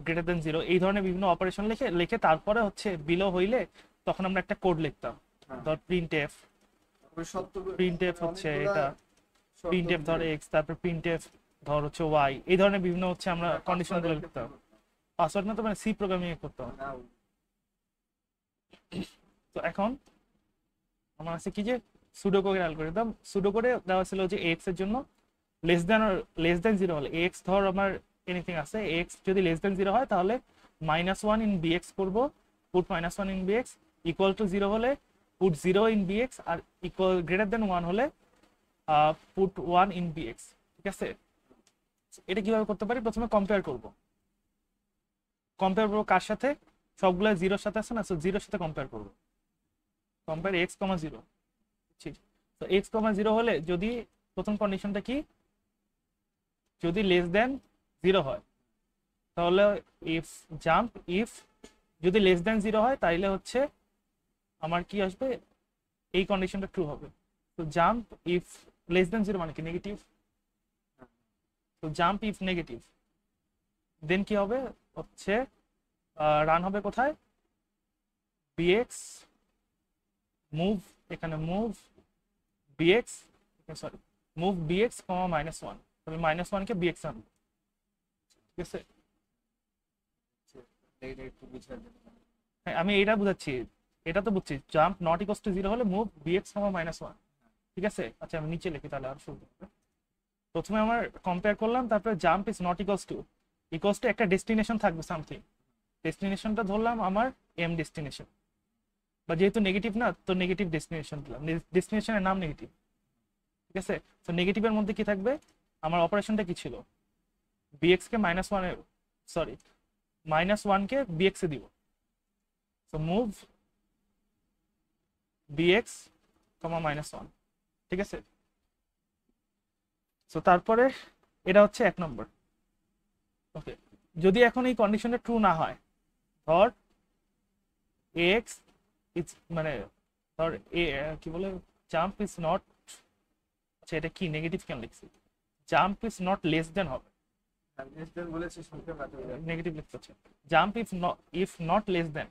greater than 0, এই ধরনের বিভিন্ন অপারেশন লিখে লিখে তারপরে হচ্ছে বিলো হইলে তখন আমরা একটা কোড লিখতাম, ধর প্রিন্টএফ, প্রিন্টএফ হচ্ছে এটা প্রিন্টএফ ধর এক্স, তারপর প্রিন্টএফ ধর হচ্ছে ওয়াই, এই ধরনের বিভিন্ন হচ্ছে আমরা কন্ডিশন গুলো লিখতাম। পাসওয়ার্ড না তো মানে সি প্রোগ্রামিং করতাম। তো এখন আমার আছে কি যে সুডোকোডের অ্যালগরিদম, সুডোকোডে দেওয়া ছিল যে এক্স এর জন্য লেস দেন 0 হলে এক্স ধর আমার এনিথিং আছে, এক্স যদি লেস দেন 0 হয় তাহলে -1 ইন বিএক্স করব, put -1 in BX, equal to 0 হলে পুট 0 ইন বিএক্স, আর ইকুয়াল গ্রেটার দেন 1 হলে পুট 1 ইন বিএক্স, ঠিক আছে। এটা কিভাবে করতে পারি, প্রথমে কম্পেয়ার করব, কম্পেয়ার করবো কার সাথে, সবগুলো 0-র সাথে আছে না, সো 0-র সাথে কম্পেয়ার করব, কম্পেয়ার x, 0, ঠিক। তো x, 0 হলে যদি প্রথম কন্ডিশনটা কি, যদি লেস দেন 0 হয় তাহলে ইফ জাম্প ইফ, যদি লেস দেন 0 হয় তাহলে হচ্ছে আমার কি আসবে, এই কন্ডিশনটা ট্রু হবে। তো জাম্প ইফ লেস দেন 0 মানে কি নেগেটিভ, তো জাম্প ইফ নেগেটিভ, দেন কি হবে হচ্ছে রান হবে কোথায়, বিএক্স মুভ, এখানে move bx, sorry move bx -1, তবে -1 কে বিএক্স আনবো, ঠিক আছে। হ্যাঁ আমি এটা বুঝাচ্ছি, এটা তো বুঝছি, জাম্প নট ইকুয়ালস টু 0 হলে মুভ বিএক্স -1, ঠিক আছে। আচ্ছা আমি নিচে লিখি তাহলে আর সুবিধা হবে। প্রথমে আমার কম্পেয়ার করলাম, তারপরে jump is not equals to একটা ডেস্টিনেশন থাকবে সামথিং, ডেস্টিনেশনটা ধরলাম আমার এম ডেস্টিনেশন, বা যেহেতু নেগেটিভ না তো নেগেটিভ ডেস্টিনেশন দিলাম, ডেস্টিনেশনের নাম নেগেটিভ, ঠিক আছে। তো নেগেটিভের মধ্যে কি থাকবে, আমার অপারেশনটা কি ছিল, বিএক্স কে -1 এ, সরি -1 কে বিএক্স এ দিব, তো মুভ বিএক্স, -1, ঠিক আছে। তো তারপরে এটা হচ্ছে 1 নম্বর। ওকে, যদি এখন এই কন্ডিশনটা ট্রু না হয়, ধর এক্স ইজ মানে ধর কি বলে জাম্প ইজ নট, আচ্ছা এটা কি নেগেটিভ কেন লিখছি, জাম্প ইজ নট লেস দেন হবে, বলেছি সংখ্যা বাদ হয়ে যাবে। নেগেটিভ লিখতে হচ্ছে, জাম্প ইফ নট লেস দেন।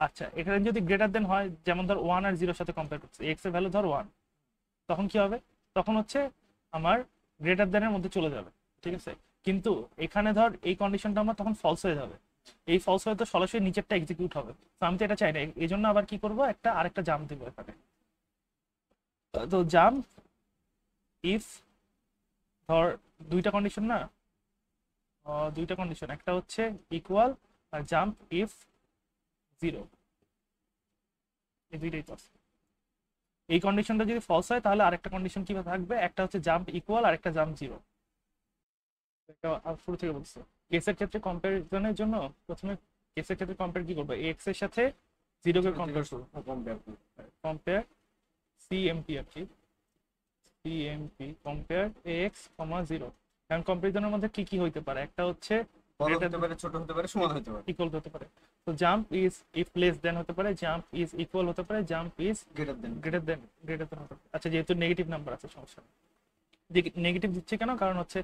আচ্ছা এখানে যদি গ্রেটার দেন হয়, যেমন ধর 1 আর 0 সাথে কম্পেয়ার করছে, এক্স এর ভ্যালু ধর 1, তখন কি হবে, তখন হচ্ছে আমার গ্রেটার দেন এর মধ্যে চলে যাবে, ঠিক আছে। কিন্তু এখানে ধর এই কন্ডিশনটা আমার তখন ফলস হয়ে যাবে, এই ফলস হয়ে তো সরাসরি নিচেরটা এক্সিকিউট হবে, তো আমি তো এটা চাই না, এই জন্য আবার কি করব, একটা আরেকটা জাম্প দিব এখানে। তো জাম্প ইফ ধর দুইটা কন্ডিশন না, দুইটা কন্ডিশন, একটা হচ্ছে ইকুয়াল আর জাম্প ইফ 0, এই দুইটাই তো আছে। এই কন্ডিশনটা যদি ফলস হয় তাহলে আরেকটা কন্ডিশন কিভাবে থাকবে, একটা হচ্ছে জাম্প ইকুয়াল আর একটা জাম্প 0। এটা শুরু থেকে বলছে, কেসের ক্ষেত্রে কম্পারিজনের জন্য প্রথমে কেসের ক্ষেত্রে কম্পেয়ার কি করবে, এক্স এর সাথে 0 কে কম্পেয়ার করব, কম্পেয়ার সিএমপি আর কি, সিএমপি কম্পেয়ার এক্স, 0। কারণ কম্পারিজনের মধ্যে কি কি হইতে পারে, একটা হচ্ছে বড় হতে পারে, ছোট হতে পারে, সমান হতে পারে, ইকুয়াল হতে পারে, তো জাম্প ইজ ইফ লেস দেন হতে পারে, জাম্প ইজ ইকুয়াল হতে পারে, jump is greater than. Greater than হতে পারে। আচ্ছা যেহেতু নেগেটিভ নাম্বার আছে সমস্যা নেই, নেগেটিভ দিচ্ছে কেন, কারণ হচ্ছে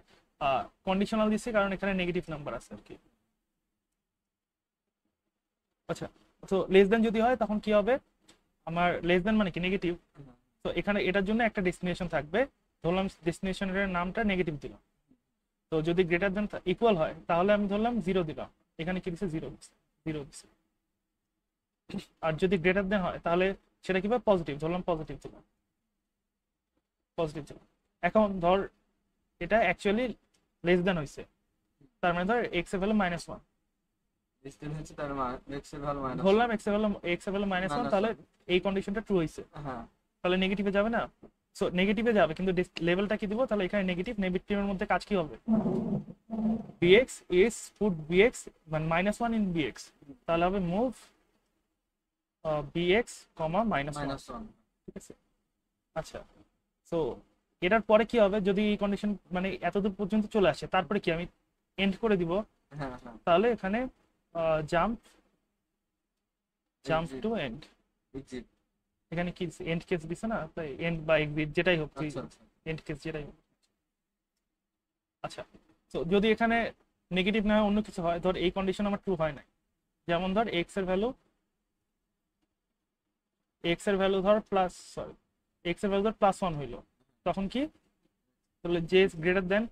কন্ডিশনাল দিচ্ছে, কারণ এখানে নেগেটিভ নাম্বার আছে আর কি। আচ্ছা তো লেস দেন যদি হয় তখন কি হবে, আমার লেস দেন মানে কি নেগেটিভ, তো এখানে এটার জন্য একটা ডেস্টিনেশন থাকবে, ধরলাম ডেস্টিনেশনের নামটা নেগেটিভ দিলাম, তো যদি গ্রেটার দেন ইকুয়াল হয় তাহলে আমি ধরলাম 0 দিলাম, এখানে কি দিচ্ছে 0 দিচ্ছে, 0 দিচ্ছে। আর যদি গ্রেটার দেন হয় তাহলে সেটা কিভাবে, পজিটিভ ধরলাম, পজিটিভ দিলাম, পজিটিভ দিলাম। এখন ধর এটা অ্যাকচুয়ালি লেস দেন হয়েছে, তার মানে ধর এক্স এর ভ্যালু -1, ডিসটেন্স হচ্ছে তার মান x এর ভ্যালু মাইনাস, ধরলাম এক্স এর ভ্যালু -1, তাহলে এই কন্ডিশনটা ট্রু হয়েছে, হ্যাঁ তাহলে নেগেটিভে যাবে না, সো নেগেটিভে যাবে, কিন্তু লেভেলটা কি দিব, তাহলে এখানে নেগেটিভ, নেগেটিভের মধ্যে কাজ কি হবে, bx is put bx মানে -1 in bx, তাহলে হবে মুভ bx, -1, -1। ঠিক আছে। আচ্ছা সো এটার পরে কি হবে, যদি এই কন্ডিশন মানে এতদূর পর্যন্ত চলে আসে, তারপরে কি আমি এন্ড করে দিব, হ্যাঁ হ্যাঁ, তাহলে এখানে jump Exit, to end, exit, এখানে কি এন্ড কেস দিছে না, তাই এন্ড বা এক্সিট যেটাই হোক, আচ্ছা আচ্ছা, এন্ড কেস যেটাই হোক। আচ্ছা তো যদি এখানে নেগেটিভ না হয় অন্য কিছু হয়, ধর এই কন্ডিশন আমার ট্রু হয় না, যেমন ধর এক্স এর ভ্যালু ধর প্লাস, সরি এক্স এর ভ্যালু ধর +1 হইলো, তখন কি, তাহলে জে ইজ গ্রেটার দেন,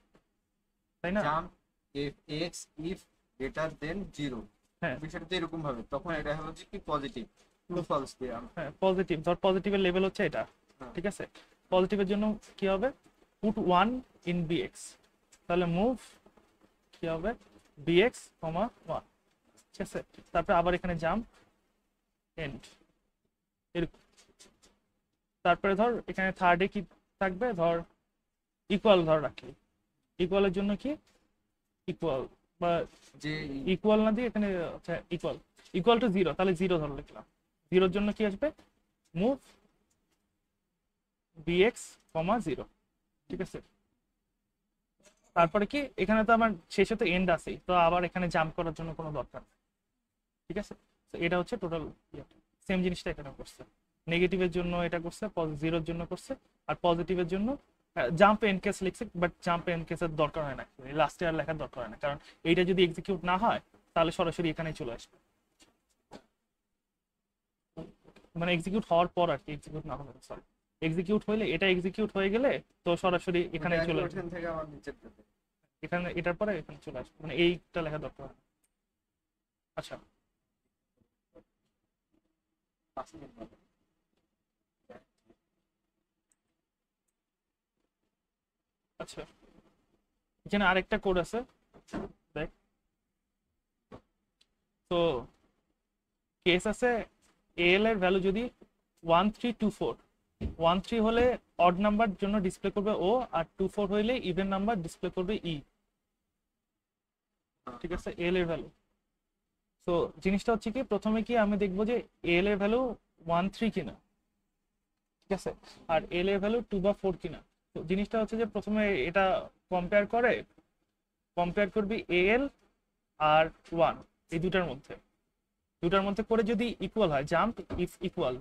তাই না, jump if x if greater than 0, হ্যাঁ বিষয়টা তো এরকম ভাবে, তখন এটা হচ্ছে কি পজিটিভ, ট্রু ফলস দিয়ে হ্যাঁ পজিটিভ, ধর পজিটিভের লেভেল হচ্ছে এটা, হ্যাঁ। ঠিক আছে, পজিটিভের জন্য কি হবে, পুট 1 ইন bx, তাহলে মুভ কি হবে bx, 1, ঠিক আছে, তারপরে আবার এখানে জাম্প এন্ড, এরকম। তারপরে ধর এখানে থার্ডে কি থাকবে, ধর ইকুয়াল ধর রাখি, ইকুয়ালের জন্য কি, ইকুয়াল বা যে ইকুয়াল না দিয়ে এখানে আচ্ছা ইকুয়াল টু 0, তাহলে 0 ধরে লিখলাম, 0-র জন্য কি আসবে, মুভ bx, 0, ঠিক আছে। তারপরে কি এখানে তো আমার শেষে তো এন্ড আছে, তো আবার এখানে জাম্প করার জন্য কোনো দরকার নেই, ঠিক আছে। তো এটা হচ্ছে টোটাল সেম জিনিসটা এখানে করছে, নেগেটিভের জন্য এটা করছে, 0-র জন্য করছে, আর পজিটিভের জন্য জাম্প এন্ড কেস লিখছে, বাট জাম্প এন্ড কেসের দরকার হয় না, লাস্টে আর লেখার দরকার হয় না, কারণ এইটা যদি এক্সিকিউট না হয় তাহলে সরাসরি এখানেই চলে আসবে, মানে এক্সিকিউট হওয়ার পর আর কি, এক্সিকিউট না হলে, সরি এক্সিকিউট হইলে, এটা এক্সিকিউট হয়ে গেলে তো সরাসরি এখানে চলে আসবে, এখান থেকে আমার নিচের দিকে এখানে এটার পরে এখানে চলে আসবে, মানে এইটা লেখা দরকার হয় না। আচ্ছা 5 মিনিট হবে। আচ্ছা এখানে আরেকটা কোড আছে, দেখ, তো কেস আছে এল এর ভ্যালু যদি 1324, 13 হলে অড নাম্বার জন্য ডিসপ্লে করবে ও, আর 24 হইলে ইভেন নাম্বার ডিসপ্লে করবে ই, ঠিক আছে, এল এর ভ্যালু। তো জিনিসটা হচ্ছে কি, প্রথমে কি আমি দেখবো যে এল এর ভ্যালু 13 কিনা, ঠিক আছে, আর এল এর ভ্যালু 2 বা 4 কিনা। তো জিনিসটা হচ্ছে যে প্রথমে এটা কম্পেয়ার করবি এল আর 1, এই দুটার মধ্যে করে যদি ইকুয়াল হয়, জাম্প ইফ ইকুয়াল,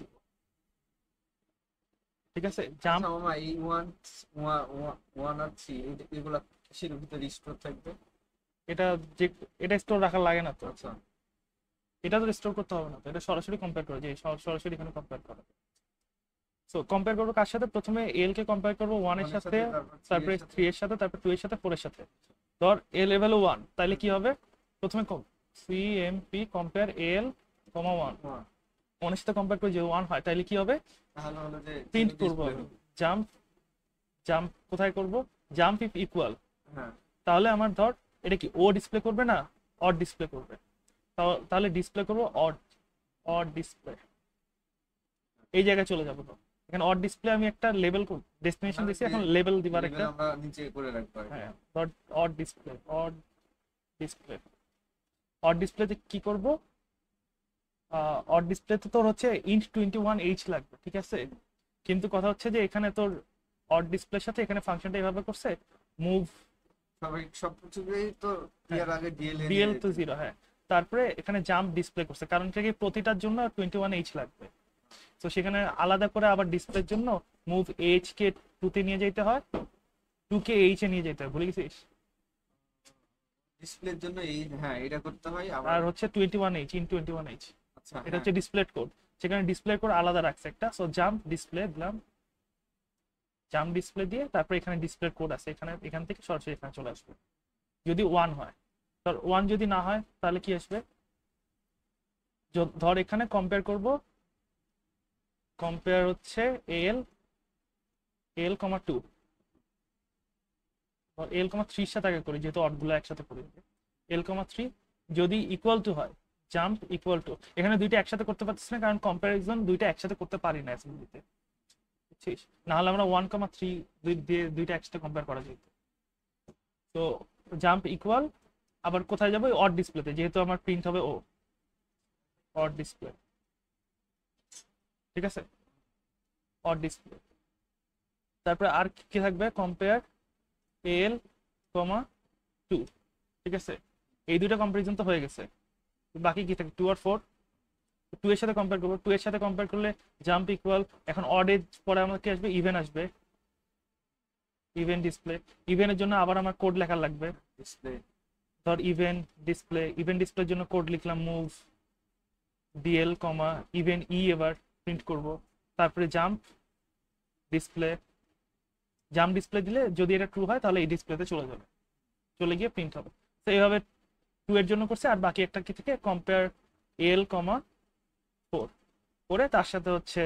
ঠিক আছে। জাম্প আচ্ছা মামা, এই ওয়ান ওয়ান আর থ্রি এগুলা কিসের ভিতরে স্টোর থাকবে? এটা যে এটা স্টোর রাখার লাগে না তো, আচ্ছা এটা তো স্টোর করতে হবে না তো, এটা সরাসরি কম্পেয়ার করে, যে সরাসরি এখানে কম্পেয়ার করে। সো কম্পেয়ার করবো কার সাথে? প্রথমে এল কে কম্পেয়ার করবো 1 এর ওয়ানের সাথে, তারপর তারপরে থ্রি এর সাথে। 3 এর সাথে, তারপর 2 এর সাথে, 4 এর সাথে। ধর এ লেভেল 1, তাহলে কি হবে? প্রথমে সিএমপি কম্পেয়ার এল, 1 হ্যাঁ, 1 এর সাথে কম্পেয়ার করে যে 1 হয়, তাহলে কি হবে? তাহলে হলো যে প্রিন্ট zero করবো display আমি। হবে। জাম্প জাম্প কোথায় করব? জাম্প ইফ ইকুয়াল, হ্যাঁ তাহলে আমার ধর এটা কি ও ডিসপ্লে করবে না অড ডিসপ্লে করবে? তাহলে ডিসপ্লে করবো অড, অড ডিসপ্লে। এই জায়গায় চলে যাবো তো, এখানে অড ডিসপ্লে আমি একটা লেভেল ডেস্টিনেশন দিছি, এখন লেভেল দিবার level একটা। আমরা নিচে করে রাখবো আর কি। হ্যাঁ, dot odd display, odd display. Odd ডিসপ্লেতে কি করব? অড ডিসপ্লেতে তোর হচ্ছে ইন্ট 21H লাগবে, ঠিক আছে। কিন্তু কথা হচ্ছে যে এখানে তোর অড ডিসপ্লের সাথে এখানে ফাংশনটা এভাবে করছে, মুভ সবকিছুতেই তো ইয়ার আগে ডিএল ডিএল টু 0, হ্যাঁ। তারপরে এখানে জাম্প ডিসপ্লে করছে, কারণ থেকে প্রতিটার জন্য 21H লাগবে। তো সেখানে আলাদা করে আবার ডিসপ্লের জন্য মুভ এইচ কে 2 তে নিয়ে যেতে হয়, 2 কে এইচ এ নিয়ে যেতে হয়, ভুলে গেছিস? ডিসপ্লের জন্য এই, হ্যাঁ এটা করতে হয় আর আবার। হচ্ছে 21H ইন 21H, আচ্ছা এটা হচ্ছে ডিসপ্লে কোড। সেখানে ডিসপ্লে কোড আলাদা রাখছে একটা। সো জাম্প ডিসপ্লে দিলাম, জাম্প ডিসপ্লে দিয়ে তারপর এখানে ডিসপ্লে কোড আছে, এখান থেকে সরাসরি এখানে চলে আসবে যদি 1 হয়। ধর 1 যদি না হয় তাহলে কি আসবে? ধর এখানে কম্পেয়ার করব, কম্পেয়ার হচ্ছে এল, এল কমা 2, এল কমা 3 সাথে আগে করি যেহেতু অডগুলো একসাথে করে দিবে। এল কমা 3 যদি ইকুয়াল টু হয়, জাম্প ইকুয়াল টু, এখানে দুইটা একসাথে করতে পারছিস না কারণ কম্পারিজন দুইটা একসাথে করতে পারি না অ্যাসেম্বলিতে, বুঝছিস? না হলে আমরা 1,3 দিয়ে দুইটা একসাথে কম্পেয়ার করা যেত। তো জাম্প ইকুয়াল, আবার কোথায় যাবো? অড ডিসপ্লেতে, যেহেতু আমার প্রিন্ট হবে ও, অড ডিসপ্লে, ঠিক আছে, অড ডিসপ্লে। তারপরে আর কি থাকবে? কম্পেয়ার এল কমা 2, ঠিক আছে। এই দুইটা কম্পারিজন তো হয়ে গেছে, বাকি কি থাকে? 2 আর 4। 2 এর সাথে কম্পেয়ার করবো, 2 এর সাথে কম্পেয়ার করলে জাম্প ইকুয়াল, এখন অড এর পরে আমাদের কি আসবে? ইভেন আসবে, ইভেন ডিসপ্লে। ইভেনের জন্য আবার আমার কোড লেখা লাগবে। ডিসপ্লে ধর ইভেন ডিসপ্লে, ইভেন ডিসপ্লের জন্য কোড লিখলাম মুভ ডিএল কমা ইভেন ই, এবার প্রিন্ট করব। তারপরে জাম্প ডিসপ্লে, জাম্প ডিসপ্লে দিলে যদি এটা ট্রু হয় তাহলে এই ডিসপ্লেতে চলে যাবে, চলে গিয়ে প্রিন্ট হবে। তো এইভাবে 2 এর জন্য করছে, আর বাকি একটা কি থেকে কম্পেয়ার এল কমা 4 করে তার সাথে হচ্ছে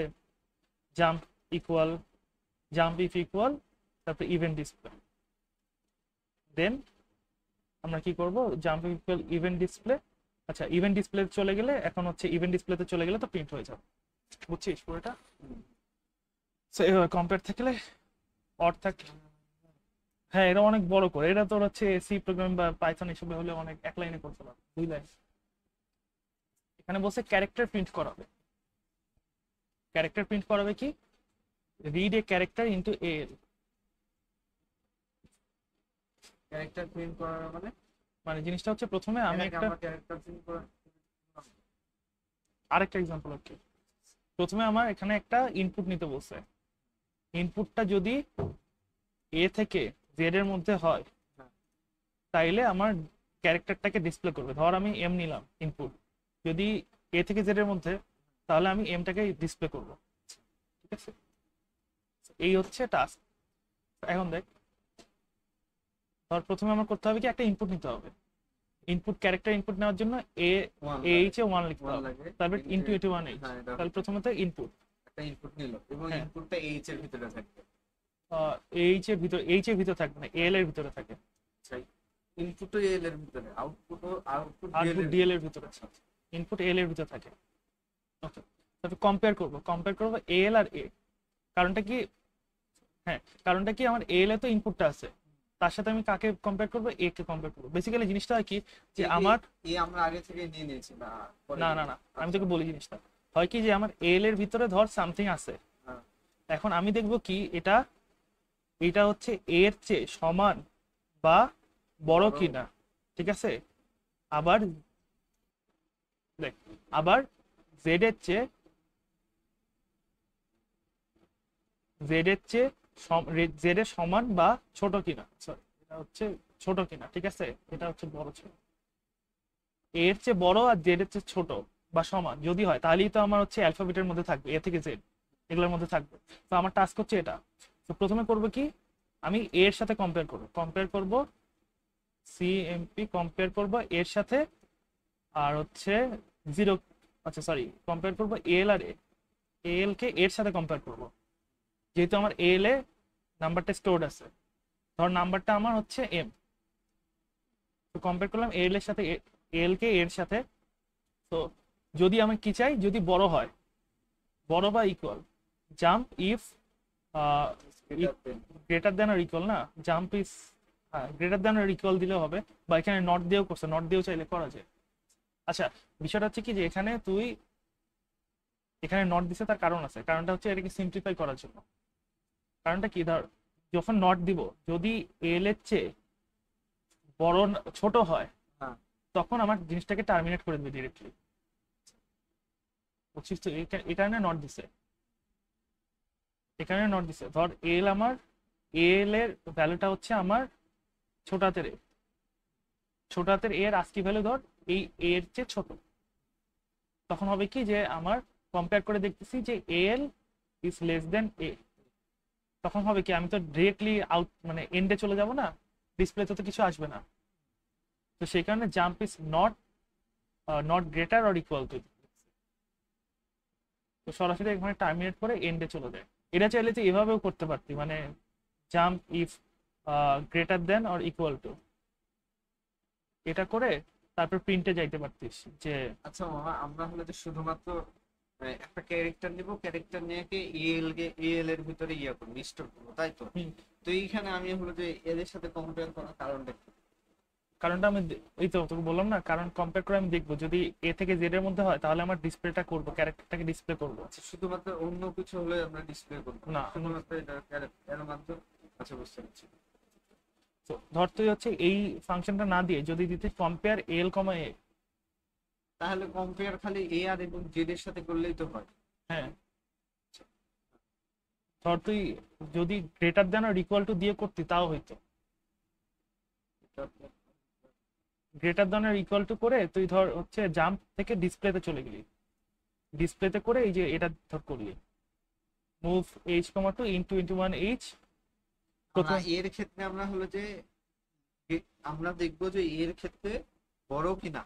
jump equal, jump if equal, তারপরে ইভেন্ট ডিসপ্লে। দেন আমরা কি করব? Jump equal event display. আচ্ছা, ইভেন্ট ডিসপ্লে চলে গেলে এখন হচ্ছে ইভেন্ট ডিসপ্লেতে চলে গেলে তো প্রিন্ট হয়ে যাবে, বুঝছিস পুরোটা? সো এভাবে কম্পেয়ার থাকলে, অর থাকলে, হ্যাঁ এটা অনেক বড় করে, এটা তোর হচ্ছে সি প্রোগ্রাম বা পাইথন এসবে হলে অনেক এক লাইনে করতে পারবে, 2 লাইন। এখানে বলছে ক্যারেক্টার প্রিন্ট করাবে। ক্যারেক্টার প্রিন্ট করাবে কি? Read a character into L. Character print করার মানে? মানে জিনিসটা হচ্ছে প্রথমে আমি একটা, আমরা ক্যারেক্টার প্রিন্ট করার আরেকটা এক্সাম্পল হচ্ছে, প্রথমে আমার এখানে একটা ইনপুট নিতে বলছে। ইনপুটটা যদি এ থেকে জেড এর মধ্যে হয় তাইলে আমার ক্যারেক্টারটাকে ডিসপ্লে করবে। ধর আমি এম নিলাম ইনপুট, যদি এ থেকে জেড এর মধ্যে, তাহলে আমি এমটাকে ডিসপ্লে করব, ঠিক আছে। এই হচ্ছে টাস্ক। এখন দেখ, ধর প্রথমে আমার করতে হবে কি? একটা ইনপুট নিতে হবে। ইনপুট ক্যারেক্টার ইনপুট নেওয়ার জন্য এ এইচ এ 1 লিখতে হবে, লাগে, তারপর ইনটু 81H। হ্যাঁ, এটা তাহলে প্রথমত ইনপুট একটা ইনপুট নিল এবং হ্যাঁ। ইনপুটটা এইচ এর ভিতরে থাকবে। এইচ এর ভিতরে, এইচ এর ভিতরে থাকবে না, এল এর ভিতরে থাকে। ইনপুটও এল এর ভিতরে, আউটপুটও আউটপুট ডিএল এর ভিতরে, ইনপুট এল এর ভিতরে থাকে। ওকে, তারপর কম্পেয়ার করব এল আর এ। কারণটা কি? হ্যাঁ, কারণটা কি? আমার এল এ তো ইনপুটটা আছে, তার সাথে আমি কাকে কম্পেয়ার করবো? এ কে কম্পেয়ার করবো। বেসিক্যালি জিনিসটা হয় কি যে আমার, এই আমরা আগে থেকে নিয়ে নিয়েছি না পরে? না না না, আমি তোকে বলি জিনিসটা হয় কি যে আমার এল এর ভিতরে ধর সামথিং আছে। হ্যাঁ। এখন আমি দেখবো কি এটা, এটা হচ্ছে এর চেয়ে সমান বা বড় কিনা, ঠিক আছে। আবার দেখ, আবার জেড এর চেয়ে জেড এর চেয়ে জেড এর সমান বা ছোট কিনা, সরি এটা হচ্ছে ছোট কিনা, ঠিক আছে, এটা হচ্ছে বড় ছিল, এর চেয়ে বড় আর জেড এর চেয়ে ছোট বা সমান যদি হয় তাহলেই তো আমার হচ্ছে অ্যালফাবেটের মধ্যে থাকবে, এ থেকে জেড এগুলোর মধ্যে থাকবে। তো আমার টাস্ক হচ্ছে এটা। তো প্রথমে করব কি, আমি এর সাথে কম্পেয়ার করব সিএমপি কম্পেয়ার করব এর সাথে, আর হচ্ছে জিরো, আচ্ছা সরি কম্পেয়ার করব এল আর এল কে এর সাথে কম্পেয়ার করব, যেহেতু আমার এল এ নাম্বারটা স্টোরড আছে, ধর নাম্বারটা আমার হচ্ছে এম, তো কম্পেয়ার করলাম এল এর সাথে এল কে এর সাথে। তো যদি আমি কি চাই, যদি বড় হয়, বড় বা equal, jump if greater than R equal, না জাম্প ইজ, হ্যাঁ গ্রেটার দেন আর ইকুয়াল দিলেও হবে, বা এখানে নট দিয়েও করছে, নট দিয়েও চাইলে করা যায়। আচ্ছা বিষয়টা হচ্ছে কি যে এখানে তুই এখানে নট দিছে তার কারণ আছে, কারণটা হচ্ছে এটাকে সিম্পলিফাই করার জন্য। কারণটা কি, ধর যখন নট দিব যদি এল এর চেয়ে বড় ছোট হয়, হ্যাঁ তখন আমার জিনিসটাকে টার্মিনেট করে দিবে ডিরেক্টলি, বুঝছিস তো, এই কারণে নট দিছে, এখানে নট দিছে। ধর এল আমার, এল এর ভ্যালুটা হচ্ছে আমার ছোট হাতের এ, ছোট হাতের এর আস্কি ভ্যালু ধর এই এর চেয়ে ছোট, তখন হবে কি যে আমার কম্পেয়ার করে দেখতেছি যে এল ইজ লেস দেন এ, তখন হবে কি আমি তো ডিরেক্টলি আউট মানে এন্ডে চলে যাব না, ডিসপ্লেতে তো কিছু আসবে না, তো সেই কারণে jump is not greater or equal two, তো সরাসরি এখানে টার্মিনেট করে এন্ডে চলে যায়। এটা চাইলে যে এভাবেও করতে পারতি, মানে jump if greater then or equal two, এটা করে তারপর প্রিন্টে যাইতে পারতিস যে আচ্ছা মামা, আমরা হলো যে শুধুমাত্র একটা ক্যারেক্টার নিব, ক্যারেক্টার নিয়ে এল এর ভিতরে ইয়া করবো, স্টোর করবো, তাই তো? হুম, তো এইখানে আমি হলো যে এল এর সাথে কম্পেয়ার করার কারণটা কি? কারণটা আমি এই তো তোকে বললাম না, কারণ কম্পেয়ার করে আমি দেখবো যদি এ থেকে জেড এর মধ্যে হয় তাহলে আমার ডিসপ্লেটা করবো, ক্যারেক্টারটাকে ডিসপ্লে করবো। আচ্ছা, শুধুমাত্র অন্য কিছু হলে আমরা ডিসপ্লে করবো না, শুধুমাত্র এটা এর মাধ্যমে? আচ্ছা বুঝতে পারছি। তো ধর তুই হচ্ছে এই ফাংশনটা না দিয়ে যদি দিতে কম্পেয়ার এল কমা এ, তাহলে কম্পেয়ার খালি এ আর এবং জেড এর সাথে করলেই তো হয়। হ্যাঁ ধর তুই যদি greater than R equal to দিয়ে করতি তাও হইতো, greater than R equal to করে তুই ধর হচ্ছে জাম্প থেকে ডিসপ্লেতে চলে গেলি, ডিসপ্লেতে করে এই যে এটা ধর করলি move H comma two into into one H, আমরা প্রথম এর ক্ষেত্রে আমরা হলো যে আমরা দেখবো যে এর ক্ষেত্রে বড় কিনা,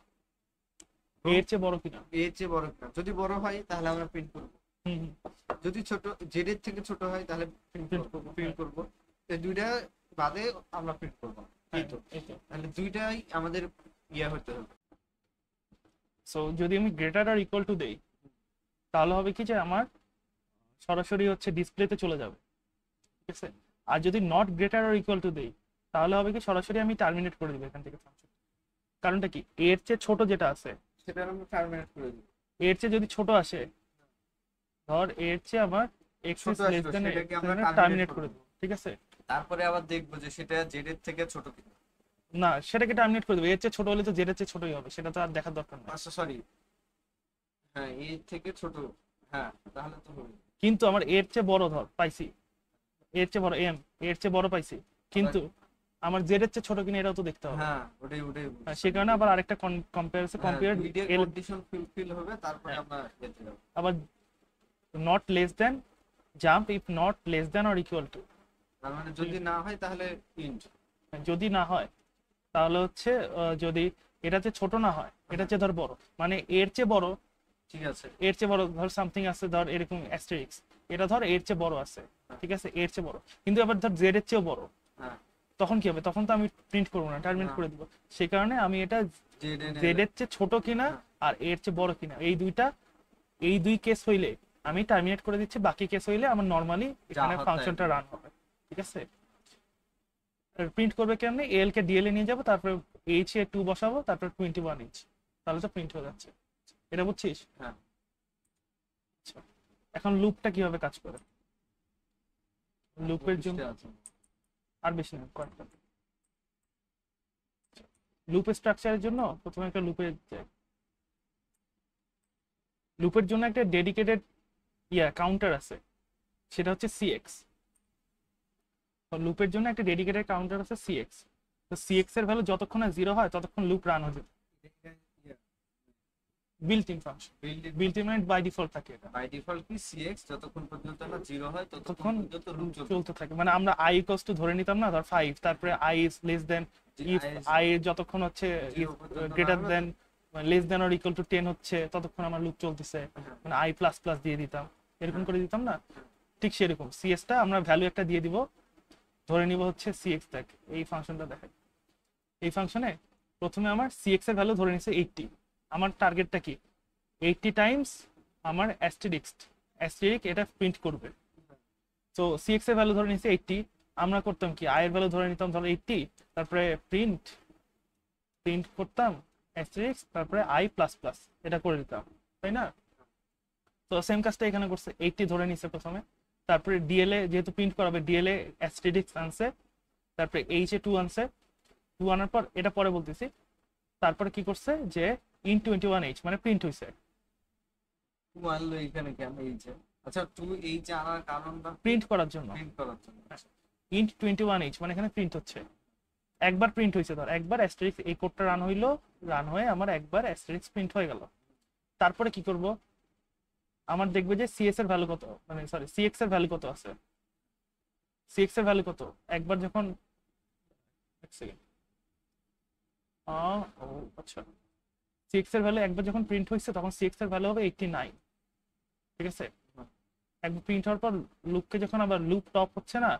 এর চেয়ে বড় কিনা। এর চেয়ে বড় কিনা। যদি বড় হয় তাহলে আমরা প্রিন্ট করবো, হুম হুম, যদি ছোট জেড এর থেকে ছোট হয় তাহলে প্রিন্ট প্রিন্ট করবো, করবো, প্রিন্ট করবো। এই দুইটা বাদে আমরা প্রিন্ট করবো, এই হ্যাঁ তো। এই তো। তাহলে দুইটাই আমাদের ইয়া হতে হবে। সো যদি আমি গ্রেটার আর ইকুয়াল টু দেই তাহলে হবে কি যে আমার সরাসরি হচ্ছে ডিসপ্লেতে চলে যাবে, ঠিক আছে। আর যদি নট গ্রেটার আর ইকুয়াল টু দেই তাহলে হবে কি সরাসরি আমি টার্মিনেট করে দিব এখান থেকে ফাংশন। কারণটা কি, এর চেয়ে ছোট যেটা আছে, সেটা আমরা টার্মিনেট করে দিব। এর চেয়ে যদি ছোট আসে, ধর এর চেয়ে আমার এক্স ছোট ইজ লেস আসবে দেন সেটাকে আমরা টার্মিনেট টার্মিনেট করে করব। দেবো, ঠিক আছে। তারপরে আবার দেখবো যে সেটা জেড এর থেকে ছোট কিনা। না সেটাকে টার্মিনেট করে দেবো, এর চেয়ে ছোট হলে তো জেড এর চেয়ে ছোটই হবে, সেটা তো আর দেখার দরকার নেই। আচ্ছা সরি, হ্যাঁ এর থেকে ছোট, হ্যাঁ তাহলে তো হবে। কিন্তু আমার এর চেয়ে বড় ধর পাইছি, এর চেয়ে বড় এম, এর চেয়ে বড় পাইছি, কিন্তু আমার জেড এর চেয়ে ছোট কিনা এটাও তো দেখতে হবে। হ্যাঁ ওটাই ওটাই হ্যাঁ, সে কারণে আবার আরেকটা কম্পেয়ার ভিডিও এল, কন্ডিশন ফুলফিল হবে, তারপরে হ্যাঁ। আমরা যেতে যাব। আবার not less then, jump if not less than or equal two, তার মানে যদি না হয় তাহলে ইন্ট। যদি না হয় তাহলে হচ্ছে যদি এটা চেয়ে ছোট না হয়, এটা চেয়ে ধর বড়, মানে এর চেয়ে বড়, ঠিক আছে। এর চেয়ে বড় ধর সামথিং আছে, ধর এরকম অ্যাস্টেরিক্স, এটা ধর এর চেয়ে বড় আছে, ঠিক আছে এর চেয়ে বড়, কিন্তু আবার ধর জেড এর চেয়েও বড়, হ্যাঁ তখন কি হবে, তখন তো আমি প্রিন্ট করবো না, টার্মিনেট না। করে দিব। সেই কারণে আমি এটা জেড এর জেড এর চেয়ে ছোট কিনা হ্যাঁ। আর এর চেয়ে বড় কিনা এই দুই কেস হইলে আমি টার্মিনেট করে দিচ্ছি, বাকি কেস হইলে আমার নর্মালি এখানে হচ্ছে ফাংশনটা রান হবে, ঠিক আছে। প্রিন্ট করবে কেমনে, এল কে ডিএল এ নিয়ে যাবো, তারপরে এইচ এ 2 বসাবো, তারপর 21 ইঞ্চ, তাহলে তো প্রিন্ট হয়ে যাচ্ছে, এটা বুঝছিস। হ্যাঁ। আচ্ছা, এখন লুপটা কিভাবে কাজ করে, লুপের জন্য বুঝতে আছে। আর বেশি না কয়েকটা লুপ স্ট্রাকচারের জন্য প্রথমে একটা লুপের জন্য একটা ডেডিকেটেড কাউন্টার আছে, সেটা হচ্ছে সিএক্স। লুপের জন্য একটা ডেডিকেটেড কাউন্টার আছে সিএক্স। তো সিএক্স এর ভ্যালু যতক্ষণ না 0 হয় ততক্ষণ লুপ রান হবে। Built in function, built in মানে বাই ডিফল্ট থাকে এটা। বাই ডিফল্ট কি সিএক্স যতক্ষণ পর্যন্ত না 0 হয় ততক্ষণ ততক্ষণ পর্যন্ত লুপ চলবে। চলতে থাকে। মানে আমরা i ইকুয়ালস টু ধরে নিতাম না, ধর 5, তারপরে i is less then, if i যতক্ষণ হচ্ছে greater than less than or equal two 10 হচ্ছে ততক্ষণ আমার লুপ চলতেছে, মানে i প্লাস প্লাস দিয়ে দিতাম, এরকম করে দিতাম না। ঠিক সেরকম সিএস টা আমরা ভ্যালু একটা দিয়ে দিব, ধরে নিব হচ্ছে সিএক্স। দেখ এই ফাংশনটা দেখাই, এই ফাংশনে প্রথমে আমার সিএক্স এর ভ্যালু ধরে নিছে 80। আমার টার্গেটটা কি 80 টাইমস আমার অ্যাস্টেরিক এটা প্রিন্ট করবে। তো সিএক্স এর ভ্যালু ধরে নিছে 80, আমরা করতাম কি i এর ভ্যালু ধরে নিতাম ধরো 80, তারপরে প্রিন্ট করতাম অ্যাস্টেরিক্স, তারপরে i প্লাস প্লাস এটা করে দিতাম, তাই না? তো সেম কাজটা এখানে করছে, 80 ধরে নিছে প্রথমে, তারপরে ডিএলএ যেহেতু প্রিন্ট করাবে ডিএলএ অ্যাস্টেরিক্স আনছে, তারপরে এইচ এ 2 আনছে, 2 আনার পর এটা পরে বলতেছি, তারপরে কি করছে যে ইন 21h মানে প্রিন্ট হইছে। তুই আনলো এখানে কেন এইচ? আচ্ছা তুই এইচ আনার কারণটা প্রিন্ট করার জন্য, প্রিন্ট করার জন্য। ইন্ট 21h মানে এখানে প্রিন্ট হচ্ছে, একবার প্রিন্ট হয়েছে, ধর একবার অ্যাস্টেরিক্স এই কোডটা রান হইলো, রান হয়ে আমার একবার অ্যাস্টেরিক্স প্রিন্ট হয়ে গেল। তারপরে কি করব, আমার দেখবে যে সিএস এর ভ্যালু কত, মানে সরি সিএক্স এর ভ্যালু কত আছে, সিএক্স এর ভ্যালু কত একবার যখন, এক সেকেন্ড, ও আচ্ছা, সিএক্স এর ভ্যালু একবার যখন প্রিন্ট হয়েছে তখন সিএক্স এর ভ্যালু হবে 89, ঠিক আছে? একবার প্রিন্ট হওয়ার পর লুপকে যখন আবার লুপ টপ হচ্ছে না,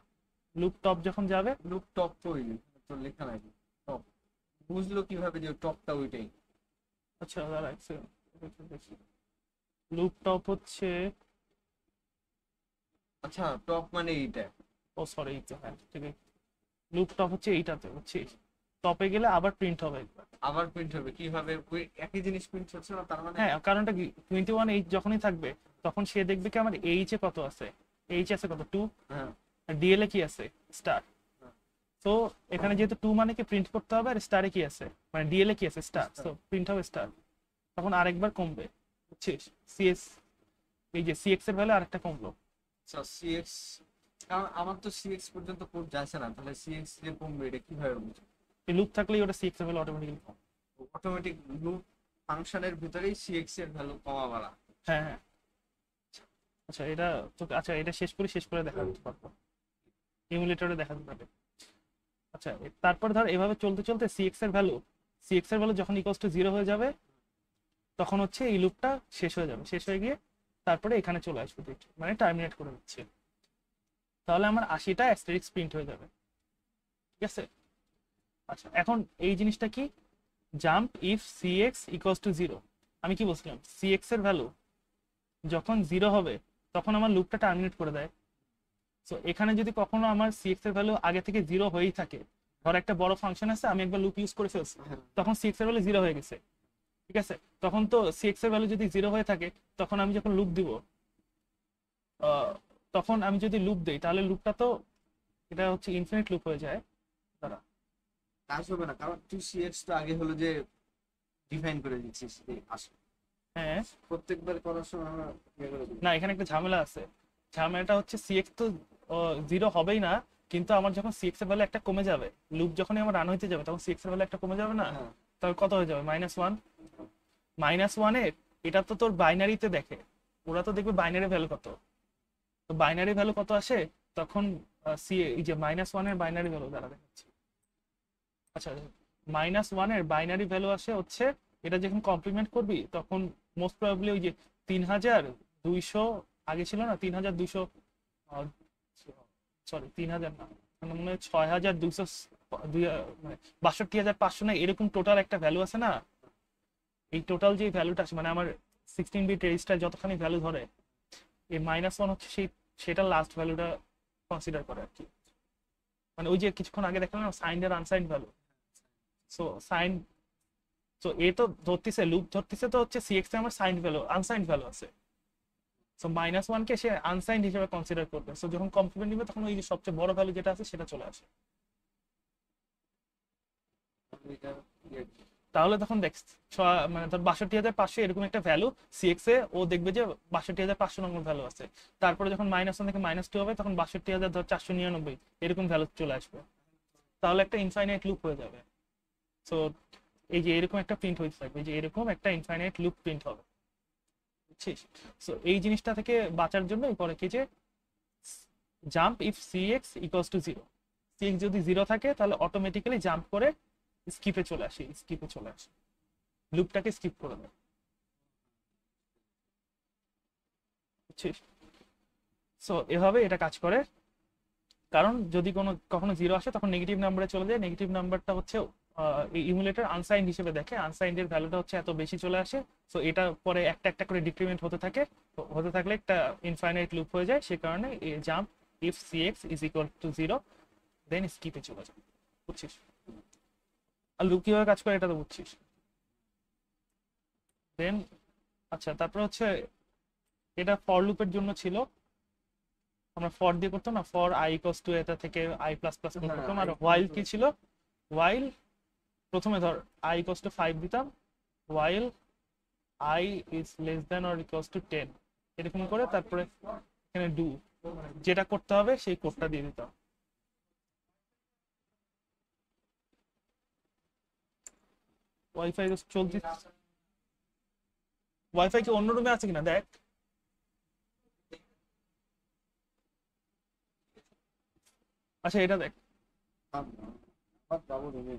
লুপ টপ যখন যাবে, লুপ টপ তো ওই তো লেখা নাই টপ, বুঝলো কিভাবে যে টপটা ওইটাই? আচ্ছা দাঁড়া এক সেকেন্ড, লুপ টপ হচ্ছে, আচ্ছা টপ মানে এইটা। ও সরি এই তো, হ্যাঁ ঠিক আছে, লুপ টপ হচ্ছে এইটাতে, বুঝছিস? টপে গেলে আবার প্রিন্ট হবে একবার। আবার প্রিন্ট হবে কিভাবে? ওই একই জিনিস প্রিন্ট হচ্ছে না তার মানে? হ্যাঁ, কারণটা কি 21h যখনই থাকবে তখন সে দেখবে কি আমার এইচ এ কত আছে, এইচ আছে কত 2, হ্যাঁ আর ডিএল এ কি আছে স্টার। তো এখানে যেহেতু 2 মানে কি প্রিন্ট করতে হবে, আর স্টারে কি আছে মানে ডিএল এ কি আছে স্টার, তো প্রিন্ট হবে স্টার, তখন আরেকবার কমবে, বুঝছিস? সিএস এই যে সিএক্স এর ভ্যালু আরেকটা কমলো। আচ্ছা সিএক্স, কারণ আমার তো সিএক্স পর্যন্ত কোড যাচ্ছে না, তাহলে সিএক্স যে কমবে এটা কিভাবে বুঝবো? এই লুপ থাকলেই ওটা সিএক্স এর ভ্যালু অটোমেটিক্যালি কম। অটোমেটিক লুপ ফাংশনের ভিতরেই সিএক্স এর ভ্যালু কমা বাড়া। হ্যাঁ হ্যাঁ, আচ্ছা এটা তো, আচ্ছা এটা শেষ করে দেখা দিতে পারবো, ইমুলেটরে দেখা দিতে পারবে। আচ্ছা তারপর ধর এভাবে চলতে চলতে সিএক্স এর ভ্যালু যখন ইকুয়ালস টু 0 হয়ে যাবে তখন হচ্ছে এই লুপটা শেষ হয়ে যাবে, শেষ হয়ে গিয়ে তারপরে এখানে চলে আসবে, মানে টার্মিনেট করে দিচ্ছে। তাহলে আমার 80টা অ্যাস্টেরিক্স প্রিন্ট হয়ে যাবে, ঠিক আছে? আচ্ছা এখন এই জিনিসটা কি, jump if CX equals to 0, আমি কি বলছিলাম সিএক্স এর ভ্যালু যখন 0 হবে তখন আমার লুপটা টার্মিনেট করে দেয়। সো এখানে যদি কখনো আমার সিএক্স এর ভ্যালু আগে থেকে 0 হয়েই থাকে, ধর একটা বড় ফাংশন আছে আমি একবার লুপ ইউজ করে ফেলছি, তখন সিএক্স এর ভ্যালু 0 হয়ে গেছে, ঠিক আছে? তখন তো সিএক্স এর ভ্যালু যদি 0 হয়ে থাকে তখন আমি যখন লুপ দিব, তখন আমি যদি লুপ দেই তাহলে লুপটা তো এটা হচ্ছে ইনফিনিট লুপ হয়ে যায়। দাঁড়া, কাজ হবে না, কারণ তুই সিএক্স তো আগে হলো যে ডিফাইন করে দিচ্ছিস এই আসলে হ্যাঁ প্রত্যেকবার করার সময় আমরা ইয়ে করে দিই। না, এখানে একটা ঝামেলা আছে, ঝামেলাটা হচ্ছে সিএক্স তো 0 হবেই না, কিন্তু আমার যখন সিএক্স এর ভ্যালু একটা কমে যাবে, লুপ যখনই আমার রান হইতে যাবে তখন সিএক্স এর ভ্যালু একটা কমে যাবে না, হ্যাঁ তাহলে কত হয়ে যাবে -1, -1 এটা তো তোর বাইনারিতে দেখে, ওরা তো দেখবে বাইনারি ভ্যালু কত, তো বাইনারি ভ্যালু কত আসে তখন এই যে -1 এর বাইনারি ভ্যালু দ্বারা দেখাচ্ছি। আচ্ছা -1 এর বাইনারি ভ্যালু আসে হচ্ছে, এটা যখন কমপ্লিমেন্ট করবি তখন মোস্ট প্রবাবলি ওই যে 3200 আগে ছিল না, 3200, সরি 3000 না, মানে মনে হয় 6200, মানে 62500 না এরকম টোটাল একটা ভ্যালু আছে না, এই টোটাল যে ভ্যালুটা আছে মানে আমার 16 বিট রেজিস্টার যতখানি ভ্যালু ধরে, এই -1 হচ্ছে সেটা লাস্ট ভ্যালুটা কনসিডার করে আর কি, মানে ওই যে কিছুক্ষণ আগে দেখলাম না সাইন্ড আর unsigned value, so sign, so এ তো ধরতেছে লুপ ধরতেছে, তো হচ্ছে সিএক্স এ আমার সাইন্ড ভ্যালু আনসাইন্ড ভ্যালু আছে, সো -1 কে সে আনসাইন্ড হিসেবে কনসিডার করবে, সো যখন কমপ্লিমেন্ট নিবে তখন ওই যে সবচেয়ে বড় ভ্যালু যেটা আছে সেটা চলে আসে। এটা ইয়ে তাহলে তখন দেখ মানে ধর 62,500 এরকম একটা ভ্যালু সিএক্স এ ও দেখবে যে 62,500 নম্বর ভ্যালু আছে। তারপরে যখন -1 থেকে -2 হবে তখন 62,499 এরকম ভ্যালু চলে আসবে। তাহলে একটা ইনফাইনাইট লুপ হয়ে যাবে। সো এই যে এরকম একটা প্রিন্ট হইতে থাকবে, যে এরকম একটা ইনফাইনাইট লুপ প্রিন্ট হবে, বুঝছিস? সো এই জিনিসটা থেকে বাঁচার জন্য পরে কি যে jump if CX equals to 0, CX যদি 0 থাকে তাহলে অটোমেটিক্যালি জাম্প করে স্কিপে চলে আসে, লুপটাকে স্কিপ করে দেয়, বুঝছিস? সো এভাবে এটা কাজ করে। কারণ যদি কখনো 0 আসে তখন নেগেটিভ নাম্বারে চলে যায়, নেগেটিভ নাম্বারটা হচ্ছে এই ইমুলেটর আনসাইন্ড হিসেবে দেখে, আনসাইন্ডের ভ্যালুটা হচ্ছে এত বেশি চলে আসে। সো এটা পরে একটা একটা করে ডিক্রিমেন্ট হতে থাকে, হতে থাকলে একটা ইনফাইনাইট লুপ হয়ে যায়। সে কারণে jump if CX is equal to 0 দেন স্কিপে চলে যায়, বুঝছিস? আর লুপ কিভাবে কাজ করে এটা তো বুঝছিস। দেন আচ্ছা, তারপর হচ্ছে এটা ফর লুপের জন্য ছিল, আমরা ফর দিয়ে করতাম না, ফর আই ইকুয়ালস টু এটা থেকে আই প্লাস প্লাস করতাম। আর হোয়াইল কি ছিল, হোয়াইল প্রথমে ধর আই ইকুয়ালস টু 5 দিতাম, while I is less than or equals two 10 এরকম করে, তারপরে এখানে ডু যেটা করতে হবে সেই কোডটা দিয়ে দিতাম। ওয়াইফাই চলছে, ওয়াইফাই কি অন্য রুমে আছে কিনা দেখ। আচ্ছা এটা দেখ, যাবো রুমে।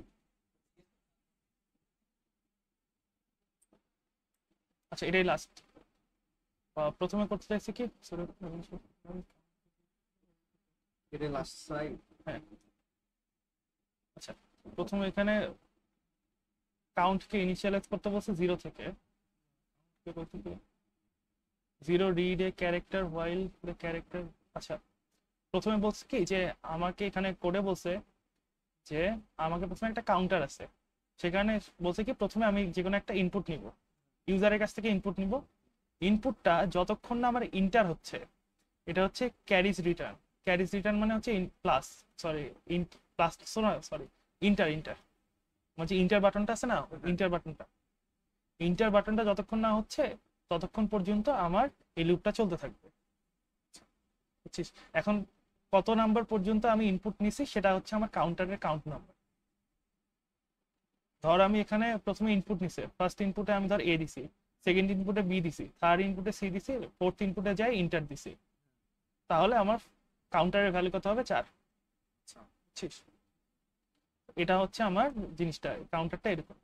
আচ্ছা এটাই লাস্ট। প্রথমে করতে চাইছি কি, এটা লাস্ট সাইড। হ্যাঁ আচ্ছা, প্রথমে এখানে কাউন্টকে ইনিশিয়ালাইজ করতে বলছে 0 থেকে, 0 read a character while the character. আচ্ছা প্রথমে বলছে কি যে আমাকে এখানে কোডে বলছে যে আমাকে প্রথমে একটা কাউন্টার আছে, সেখানে বলছে কি প্রথমে আমি যে কোনো একটা ইনপুট নিব, ইউজারের কাছ থেকে ইনপুট নিব। ইনপুটটা যতক্ষণ না আমার ইন্টার হচ্ছে, এটা হচ্ছে ক্যারিজ রিটার্ন। ক্যারিজ রিটার্ন মানে হচ্ছে plus, sorry plus, sorry inter inter মানে ইন্টার বাটনটা আছে না, ইন্টার বাটনটা যতক্ষণ না হচ্ছে ততক্ষণ পর্যন্ত আমার এই লুপটা চলতে থাকবে, বুঝছিস? এখন কত নাম্বার পর্যন্ত আমি ইনপুট নিছি সেটা হচ্ছে আমার কাউন্টারের কাউন্ট নাম্বার। ধর আমি এখানে প্রথমে ইনপুট নিছে, ফার্স্ট ইনপুটে আমি ধর এ দিছি, সেকেন্ড ইনপুটে বি দিছি, থার্ড ইনপুটে সি দিছি, ফোর্থ ইনপুটে যাই ইন্টার দিছি, তাহলে আমার কাউন্টারের ভ্যালু কত হবে 4, বুঝছিস? এটা হচ্ছে আমার জিনিসটা, কাউন্টারটা এরকম।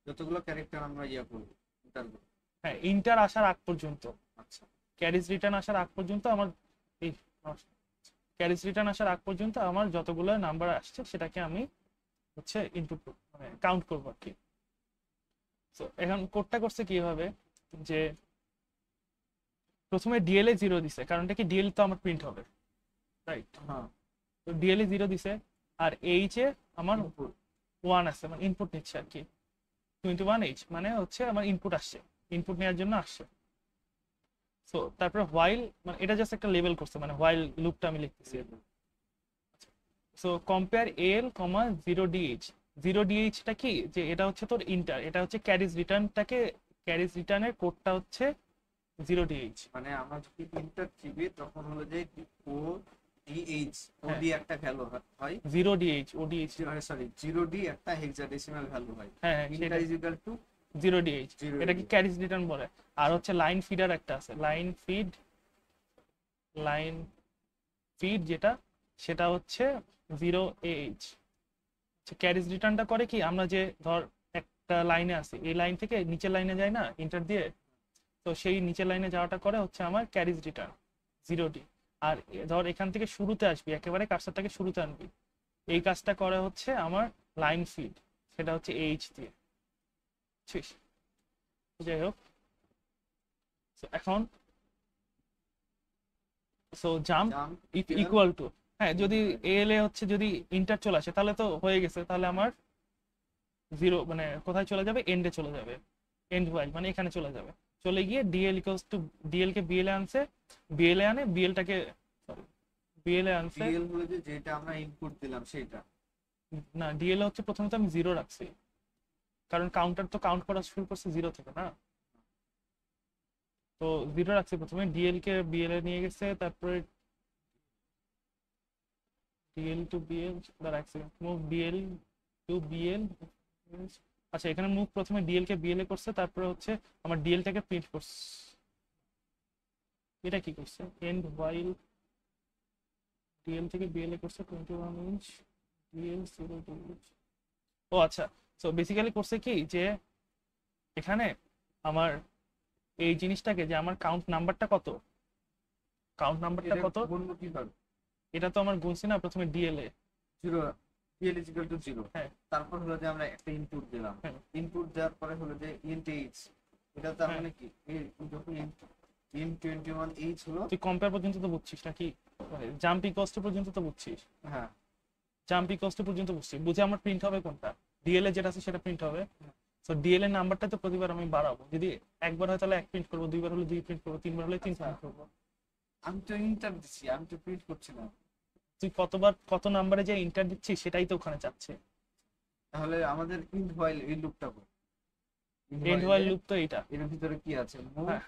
যতগুলো ক্যারেক্টার আমরা করবো হ্যাঁ ইন্টার আসার আগ পর্যন্ত, আচ্ছা ক্যারিজ রিটার্ন আসার আগ পর্যন্ত আমার এই ক্যারিজ রিটার্ন আসার আগ পর্যন্ত আমার যতগুলো নাম্বার আসছে সেটাকে আমি হচ্ছে ইনপুট মানে কাউন্ট করবো আর কি। তো এখন কোডটা করছে কিভাবে, যে প্রথমে ডিএল এ 0 দিছে, কারণটা কি ডিএল তো আমার প্রিন্ট হবে, রাইট? হ্যাঁ, তো ডিএল এ 0 দিছে, আর এইচ এ আমার 1 আছে, মানে ইনপুট নিচ্ছে আর কি। 21H মানে হচ্ছে আমার ইনপুট আসছে, ইনপুট নেওয়ার জন্য আসছে। সো তারপরে হোয়াইল মানে এটা জাস্ট একটা লেবেল করছে, মানে হোয়াইল লুপটা আমি লিখতেছি। সো কম্পেয়ার এল কমা 0DH, 0DHটা কি, যে এটা হচ্ছে তোর ইন্টার, এটা হচ্ছে ক্যারিজ রিটার্নটাকে, ক্যারিজ রিটার্নের কোডটা হচ্ছে 0DH। মানে আমরা যদি ইন্টার চিপি তখন হলো যে ও ডিএইচ ওডি একটা ভ্যালু হয়, 0DH ODH, সরি 0D একটা হেক্সাডেসিমাল ভ্যালু হয়। হ্যাঁ inter is equal to 0DH, 0D এটা কি ক্যারিজ রিটার্ন বলে। আর হচ্ছে লাইন ফিডার একটা আছে, লাইন ফিড যেটা, সেটা হচ্ছে 0AH। ক্যারিজ রিটার্নটা করে কি, আমরা যে ধর একটা লাইনে আছি, এই লাইন থেকে নিচের লাইনে যায় না ইন্টার দিয়ে, তো সেই নিচের লাইনে যাওয়াটা করে হচ্ছে আমার ক্যারিজ রিটার্ন 0D। আর ধর এখান থেকে শুরুতে আসবি, একেবারে কার্সারটাকে শুরুতে আনবি, এই কাজটা করে হচ্ছে আমার লাইন ফিড, সেটা হচ্ছে এইচ দিয়ে, বুঝছিস? যাই হোক, এখন সো জাম্প ইকুয়াল টু, হ্যাঁ যদি এল এ হচ্ছে যদি ইন্টার চলে আসে তাহলে তো হয়ে গেছে, তাহলে আমার 0 মানে কোথায় চলে যাবে, এন্ডে চলে যাবে, এন্ড হোয়াইল মানে এখানে চলে যাবে, চলে গিয়ে ডিএল ইকুয়ালস টু, ডিএল কে বিএল এ আনছে, বিএল এ আনে বিএলটাকে, সরি বিএল এ আনছে, ডিএল হলো যে যেটা আমরা ইনপুট দিলাম সেটা, না ডিএল হচ্ছে প্রথমে তো আমি 0 রাখছি, কারণ কাউন্টার তো কাউন্ট করা শুরু করছে 0 থেকে না, তো 0 রাখছে প্রথমে, ডিএল কে বিএল এ নিয়ে গেছে, তারপরে ডিএল টু বিএল, রাখছে মুভ ডিএল টু বিএল। আচ্ছা এখানে মুভ প্রথমে ডিএল কে বিএল এ করছে, তারপরে হচ্ছে আমার ডিএলটাকে প্রিন্ট করছে। এটা কি করছে, এন্ড হোয়াইল ডিএল থেকে বিএল এ করছে 21 ইঞ্চ ডিএল 02 ইঞ্চ। ও আচ্ছা, সো বেসিক্যালি করছে কি যে এখানে আমার এই জিনিসটাকে, যে আমার কাউন্ট নাম্বারটা কত, কাউন্ট নাম্বারটা এটা কত, গুনবো কিভাবে? এটা তো আমার গুনছি না প্রথমে DL A. 0, PL is equal to 0। হ্যাঁ তারপর হলো যে আমরা একটা ইনপুট দিলাম, হ্যাঁ ইনপুট দেওয়ার পরে হলো যে int h, এটা তার হ্যাঁ। মানে কি যখন int 21h হলো, তুই কম্পেয়ার পর্যন্ত তো বুঝছিস নাকি, জাম্প ইকোয়াস টু পর্যন্ত তো বুঝছিস, হ্যাঁ জাম্প ইকোয়াস টু পর্যন্ত বুঝছিস, বুঝে আমার প্রিন্ট হবে কোনটা, ডিএল এ যেটা আছে সেটা প্রিন্ট হবে। সো ডিএল এর নাম্বারটা তো প্রতিবার আমি বাড়াবো, যদি একবার হয় তাহলে 1 প্রিন্ট করবো, দুইবার হলে 2 প্রিন্ট করবো, তিনবার হলে 3 প্রিন্ট করবো। আমি তো ইন্টার দিচ্ছি, আমি তো প্রিন্ট করছি না। তুই কতবার কত নাম্বারে যে ইন্টার দিচ্ছিস সেটাই তো ওখানে চাচ্ছে। তাহলে আমাদের ইন্ট হোয়াইল এই লুপটা কই? এন্ড হোয়াইল লুপ তো এইটা। এর ভিতরে কি আছে? মুভ হ্যাঁ,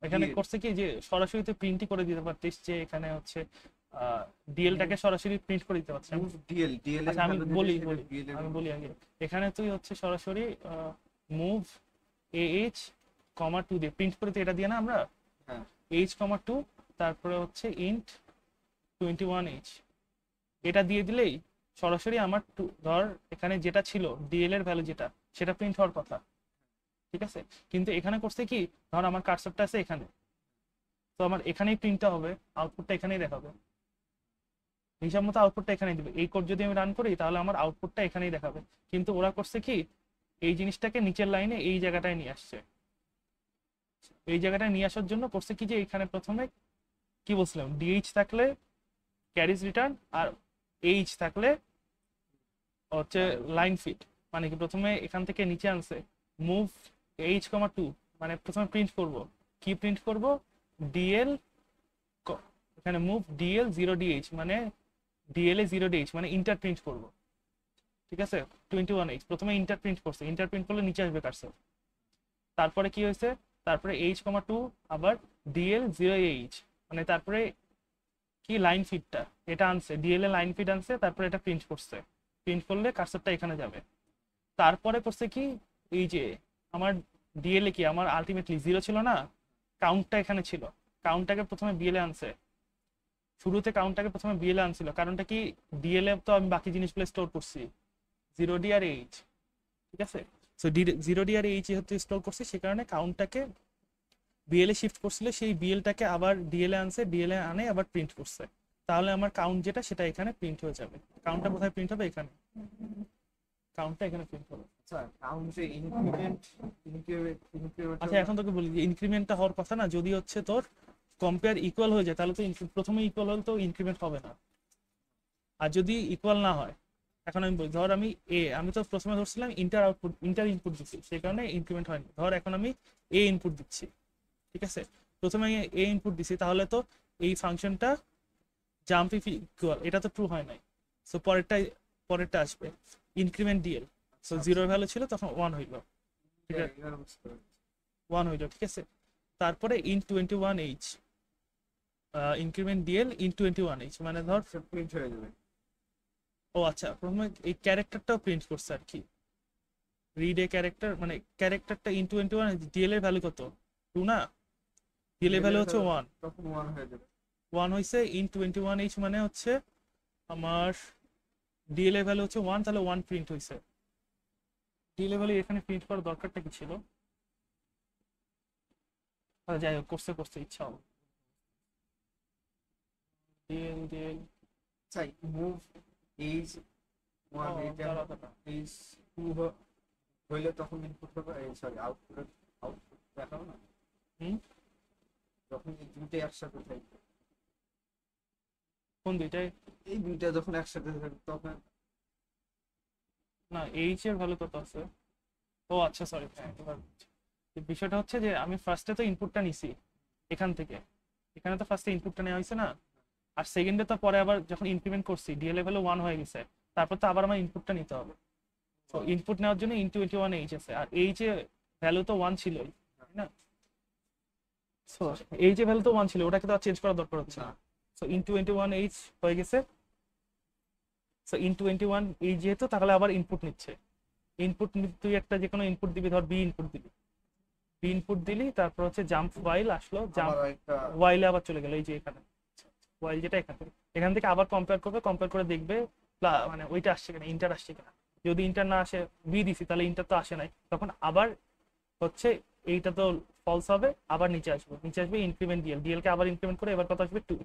এখানে DL করছে কি যে সরাসরি তুই প্রিন্টই করে দিতে পারতিস, যে এখানে হচ্ছে ডিএলটাকে সরাসরি প্রিন্ট করে দিতে পারছিস। মুভ ডিএল, ডিএল এর আচ্ছা আমি ভ্যালু দিলে বলি সেটা বলি DL এর আমি বলি আগে, এখানে তুই হচ্ছে সরাসরি মুভ AH, টু দিয়ে প্রিন্ট করে, তো এটা দিয়ে না আমরা হ্যাঁ H, 2, তারপরে হচ্ছে ইন্ট 21H, এটা দিয়ে দিলেই সরাসরি আমার ধর এখানে যেটা ছিল ডিএল এর ভ্যালু যেটা, সেটা প্রিন্ট হওয়ার কথা, ঠিক আছে। কিন্তু এখানে করছে কি, ধর আমার কার্সরটা আছে এখানে, তো আমার এখানেই প্রিন্টটা হবে, আউটপুটটা এখানেই দেখাবে, হিসাব মতো আউটপুটটা এখানেই দিবে। এই কোড যদি আমি রান করি তাহলে আমার আউটপুটটা এখানেই দেখাবে, কিন্তু ওরা করছে কি এই জিনিসটাকে নিচের লাইনে এই জায়গাটায় নিয়ে আসছে। এই জায়গাটায় নিয়ে আসার জন্য করছে কি যে এখানে প্রথমে কি বলছিলাম, ডিএইচ থাকলে ক্যারিজ রিটার্ন, আর এইচ থাকলে হচ্ছে লাইন ফিট। মানে কি প্রথমে এখান থেকে নিচে আনছে মুভ H, 2, মানে প্রথমে প্রিন্ট করব, কি প্রিন্ট করব, ডিএল, এখানে মুভ ডিএল 0DH, মানে ডিএল এ 0DH মানে ইন্টার প্রিন্ট করব, ঠিক আছে। 21H প্রথমে ইন্টার প্রিন্ট করছে, ইন্টার প্রিন্ট করলে নিচে আসবে কার্সর। তারপরে কি হয়েছে, তারপরে H, 2 আবার ডিএল 0AH, মানে তারপরে কি লাইন ফিডটা এটা আনছে, ডিএল এ লাইন ফিড আনছে, তারপরে এটা প্রিন্ট করছে, প্রিন্ট করলে কার্সরটা এখানে যাবে। তারপরে করছে কি, এই যে আমার ডিএল এ কি আমার আলটিমেটলি 0 ছিল না, কাউন্টটা এখানে ছিল, কাউন্টটাকে প্রথমে বিএল এ আনছে, শুরুতে কাউন্টটাকে প্রথমে বিএল এ আনছিল, কারণটা কি ডিএল এ তো আমি বাকি জিনিসগুলো স্টোর করছি 0D আর H, ঠিক আছে। সো 0D আর H যেহেতু স্টোর করছি, সে কারণে কাউন্টটাকে বিএল এ শিফট করছিল, সেই বিএলটাকে আবার ডিএল এ আনছে, ডিএল এ আনে আবার প্রিন্ট করছে, তাহলে আমার কাউন্ট যেটা সেটা এখানে প্রিন্ট হয়ে যাবে। কাউন্টটা কোথায় প্রিন্ট হবে, এখানে, কাউন্টটা এখানে প্রিন্ট হবে। আচ্ছা কাউন্টে ইনক্রিমেন্ট ইনক্রিমেন্ট আচ্ছা এখন তোকে বলি যে ইনক্রিমেন্টটা হওয়ার কথা না, যদি হচ্ছে তোর কম্পেয়ার ইকুয়াল হয়ে যায় তাহলে তো প্রথমে ইকুয়াল হলে তো ইনক্রিমেন্ট হবে না, আর যদি ইকুয়াল না হয়, এখন আমি বলি ধর আমি তো প্রথমে ধরছিলাম ইন্টার ইনপুট দিচ্ছি, সেই কারণে ইনক্রিমেন্ট হয়নি। ধর এখন আমি ইনপুট দিচ্ছি, ঠিক আছে, প্রথমে ইনপুট দিছি, তাহলে তো এই ফাংশনটা জাম্প ইফ ইকুয়াল, এটা তো ট্রু হয় নাই, সো পরেরটা আসবে ইনক্রিমেন্ট ডিএল, সো 0 ভ্যালু ছিল তখন 1 হইল, ঠিক আছে, 1 হইল, ঠিক আছে। তারপরে in 21H, increment DL in 21H, মানে ধর প্রিন্ট হয়ে যাবে। ও আচ্ছা প্রথমে এই ক্যারেক্টারটাও প্রিন্ট করছে আর কি, রিড এ ক্যারেক্টার, মানে ক্যারেক্টারটা ইন 21, ডিএল এর ভ্যালু কত, 2 না, ডিএল এর ভ্যালু হচ্ছে 1, তখন 1 হয়ে যাবে। 1 হইছে ইন 21H, মানে হচ্ছে আমার ডিএল এর ভ্যালু হচ্ছে 1, তাহলে 1 প্রিন্ট হইছে। ডিএল এর ভ্যালু এখানে প্রিন্ট করার দরকারটা কি ছিল, আচ্ছা যাই হোক, করছে ইচ্ছা হবে, ডিএল চাই মুভ H1 এটা H2 হইলে তখন ইনপুট হবে, সরি আউটপুট দেখাও না, যখন এই দুইটা একসাথে থাকবে, কোন দুইটাই, এই দুইটা যখন একসাথে থাকবে তখন না এইচ এর ভ্যালু কত আছে, ও আচ্ছা সরি, হ্যাঁ এবার বিষয়টা হচ্ছে যে আমি ফার্স্টে তো ইনপুটটা নিছি এখান থেকে, এখানে তো ফার্স্টে ইনপুটটা নেওয়া হয়েছে না, আর সেকেন্ডে তো পরে আবার যখন ইনক্রিমেন্ট করছি ডিএল এর ভ্যালু 1 হয়ে গেছে, তারপর তো আবার আমার ইনপুটটা নিতে হবে, তো ইনপুট নেওয়ার জন্য in21h আছে, আর এই যে ভ্যালু তো 1 ছিলই, তাই না? সো এই যে ভ্যালু তো 1 ছিল, ওটাকে তো আর চেঞ্জ করার দরকার হচ্ছে না। সো in21h হয়ে গেছে। সো in21 এই যেহেতু, তাহলে আবার ইনপুট নিচ্ছে। ইনপুট তুই একটা যে কোনো ইনপুট দিবি, ধর বি ইনপুট দিবি, বি ইনপুট দিলি, তারপর হচ্ছে জাম্প ওয়াইল আসলো, জাম্প আবার একটা ওয়াইলে আবার চলে গেল এই যে এখানে, ওয়াইল যেটা এখান থেকে আবার কম্পেয়ার করবে, কম্পেয়ার করে দেখবে মানে ওইটা আসছে কিনা, ইন্টার আসছে কিনা। যদি ইন্টার না আসে, বি দিছি, তাহলে ইন্টার তো আসে নাই, তখন আবার হচ্ছে এইটা তো ফলস হবে, আবার নিচে আসবে ইনক্রিমেন্ট ডিএল কে আবার ইনক্রিমেন্ট করে এবার কত আসবে 2।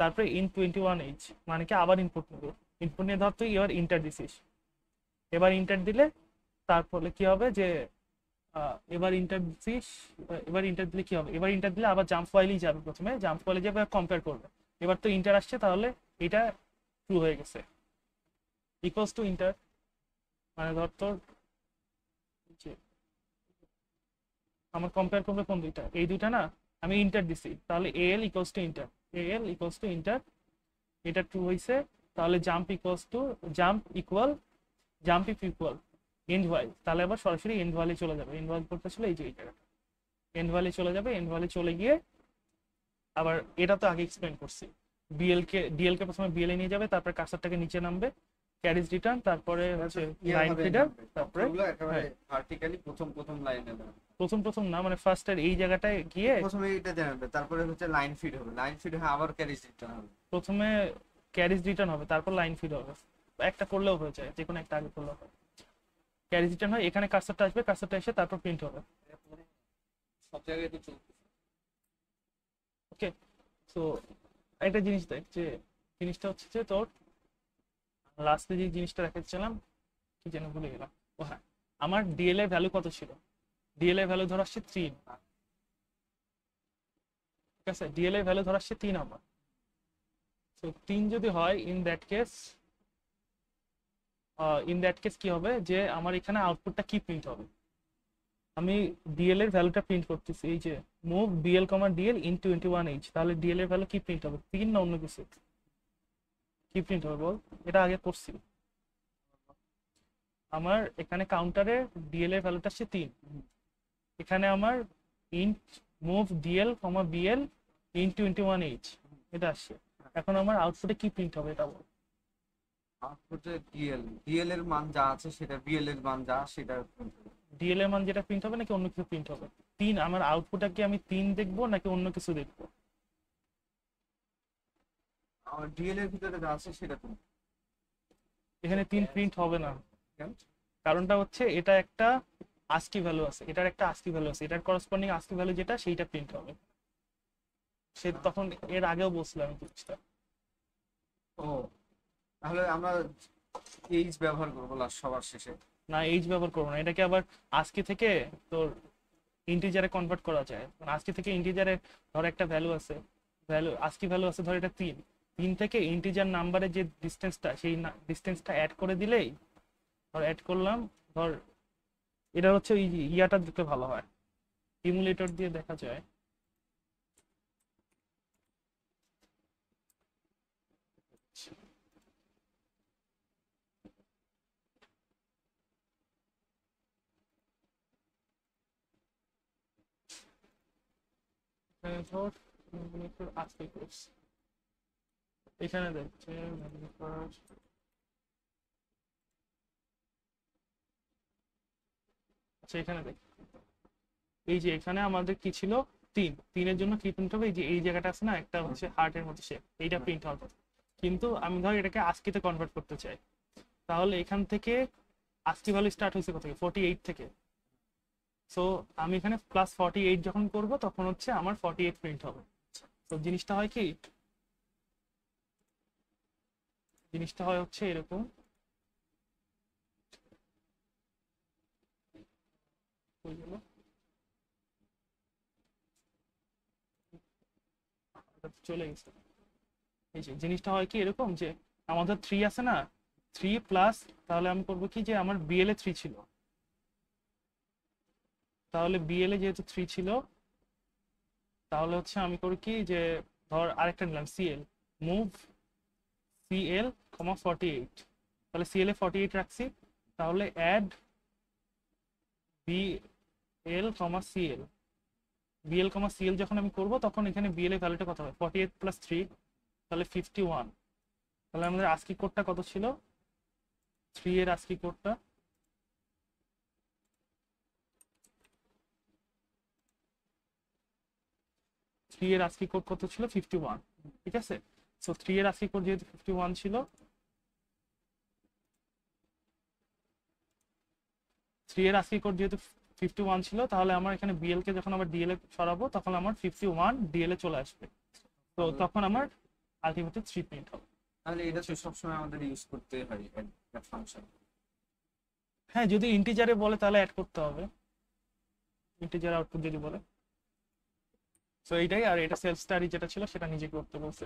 তারপরে in21h মানে কি আবার ইনপুট নেবে, ইনপুট নিয়ে ধর তুই এবার ইন্টার দিছিস, এবার ইন্টার দিলে তারপরে কি হবে যে এবার ইন্টার দিছিস, এবার ইন্টার দিলে কি হবে, এবার ইন্টার দিলে আবার জাম্প ফাইলেই যাবে, প্রথমে জাম্প ফাইলে যাবে কম্পেয়ার করবে, এবার তো ইন্টার আসছে, তাহলে এটা ট্রু হয়ে গেছে, ইকুয়ালস টু ইন্টার। মানে ধর তোর যে আমার কম্পেয়ার করবে কোন দুইটা, এই দুইটা না, আমি ইন্টার দিছি, তাহলে L equals to enter, L equals to enter, এটা ট্রু হইছে, তাহলে jump equals to jump if equal and while, তাহলে আবার সরাসরি এন্ড ভাইলে চলে যাবে, এন্ড ভাইল করতে ছিল এই যে এই জায়গাটা, এন্ড ভাইলে চলে যাবে, এন্ড ভাইলে চলে গিয়ে আবার এটা তো আগে এক্সপ্লেন করছি, ডিএল কে প্রথমে বিএল এ নিয়ে যাবে, তারপর কার্সারটাকে নিচে নামবে, ক্যারিজ রিটার্ন, তারপরে হচ্ছে লাইন ফিডার, তারপরে একেবারে ভার্টিক্যালি প্রথম প্রথম লাইনে প্রথম না, মানে ফার্স্ট এর এই জায়গাটায় গিয়ে প্রথমে এটা জানাবে, তারপরে হচ্ছে লাইন ফিড হবে, লাইন ফিড হয়ে আবার ক্যারি সিস্টেম হবে। প্রথমে ক্যারিজ রিটার্ন হবে, তারপর লাইন ফিড হবে, একটা করলেও হয়ে যায়, যে কোনো একটা আগে করলেও হয়। ক্যারিজ রিটার্ন হয়, এখানে কার্সারটা আসবে, কার্সারটা এসে তারপর প্রিন্ট হবে। সব জায়গায় তো চলছে। ওকে, তো একটা জিনিস দেখ, যে জিনিসটা হচ্ছে যে তোর লাস্টে যে জিনিসটা দেখাচ্ছিলাম, কি যেন ভুলে গেলাম, ও হ্যাঁ, আমার ডিএল এর ভ্যালু কত ছিল, ডিএল এর ভ্যালু ধর আসছে 3, ঠিক আছে, ডিএল এর ভ্যালু ধর আসছে 3 আমার। তো 3 যদি হয়, ইন দ্যাট কেস কি হবে, যে আমার এখানে আউটপুটটা কি প্রিন্ট হবে, আমি ডিএল এর ভ্যালুটা প্রিন্ট করতেছি, এই যে মুভ বিএল কমা ডিএল in21h, তাহলে ডিএল এর ভ্যালু কি প্রিন্ট হবে, 3 না অন্য কিছু, কি প্রিন্ট হবে বল, এটা আগে করছি। আমার এখানে কাউন্টারে ডিএল এর ভ্যালুটা আসছে 3, এখানে আমার ইন্ট মুভ ডিএল কমা বিএল in21h এটা আসছে, এখন আমার আউটপুটে কি প্রিন্ট হবে এটা বল। আউটপুটে ডিএল এর মান যা আছে সেটা, বিএল এর মান যা সেটা ডিএল এর মান যেটা প্রিন্ট হবে নাকি অন্য কিছু প্রিন্ট হবে, 3, আমার আউটপুটটা কি আমি 3 দেখবো নাকি অন্য কিছু দেখবো, আমার ডিএল এর ভিতরে যা আছে সেটা তো এখানে 3 প্রিন্ট হবে না। কেন? কারণটা হচ্ছে এটা একটা আস্কি ভ্যালু আছে, এটার একটা আস্কি ভ্যালু আছে, এটার করসপন্ডিং আস্কি ভ্যালু যেটা সেইটা প্রিন্ট হবে, সে তখন এর আগেও বলছিলাম এই জিনিসটা। ও, তাহলে আমরা এইচ ব্যবহার করবো লাস্ট সবার শেষে। না, এইচ ব্যবহার করবো না, এটাকে আবার আস্কি থেকে তোর ইন্টিজারে কনভার্ট করা যায়, মানে আস্কি থেকে ইন্টিজারে ধর একটা ভ্যালু আছে, আস্কি ভ্যালু আছে ধর এটা 3 থেকে ইন্টিজার নাম্বারের যে ডিস্টেন্সটা, সেই ডিস্টেন্সটা অ্যাড করে দিলেই, ধর অ্যাড করলাম, ধর এটা হচ্ছে ওই ইয়াটা দিতে ভালো হয়, ইমুলেটর দিয়ে দেখা যায়, ধর আজকে কোর্স এখানে দেখছে, আচ্ছা এখানে দেখ, এই যে এখানে আমাদের কি ছিল 3 জন্য কি প্রিন্ট হবে, এই যে এই জায়গাটা আছে না, একটা হচ্ছে হার্টের মতো শেপ, এইটা প্রিন্ট হবে, কিন্তু আমি ধর এটাকে আস্কিতে কনভার্ট করতে চাই, তাহলে এখান থেকে আস্কি ভ্যালু স্টার্ট হয়েছে কোথা থেকে, 48 থেকে, সো আমি এখানে +48 যখন করব তখন হচ্ছে আমার 48 প্রিন্ট হবে। তো জিনিসটা হয় কি, জিনিসটা হয় হচ্ছে এরকম, চলে গেছে, এই যে জিনিসটা হয় কি এরকম, যে আমাদের 3 আছে না, 3 প্লাস, তাহলে আমি করবো কি, যে আমার বিএল এ 3 ছিল, তাহলে বিএল এ যেহেতু 3 ছিল, তাহলে হচ্ছে আমি করি কি, যে ধর আরেকটা নিলাম সিএল, মুভ সিএল 48, তাহলে সিএল এ 48 রাখছি, তাহলে অ্যাড বি এল কমা সিএল, বিএল কমা সিএল যখন আমি করব তখন এখানে বিএল এর ভ্যালুটা কত হবে 48 প্লাস 3, তাহলে 51। তাহলে আমাদের আস্কি কোডটা কত ছিল, 3 এর আস্কি কোডটা, থ্রি এর আস্কি কোড কত ছিল 51, ঠিক আছে। সো 3 এর আস্কি কোড যেহেতু 51 ছিল, 3 এর আস্কি কোড যেহেতু 51 ছিল, তাহলে আমার এখানে বিএল কে যখন আবার ডিএল এ সরাবো তখন আমার 51 ডিএল এ চলে আসবে। তো তখন আমার আলটিমেটলি 3 প্রিন্ট হবে। তাহলে এটা তো সবসময় আমাদের ইউজ করতে হয় একটা ফাংশন। হ্যাঁ, যদি ইন্টিজারে বলে তাহলে অ্যাড করতে হবে, ইন্টিজার আউটপুট যদি বলে। সো এইটাই, আর এটা সেলফ স্টাডি যেটা ছিল সেটা নিজে করতে বলছে।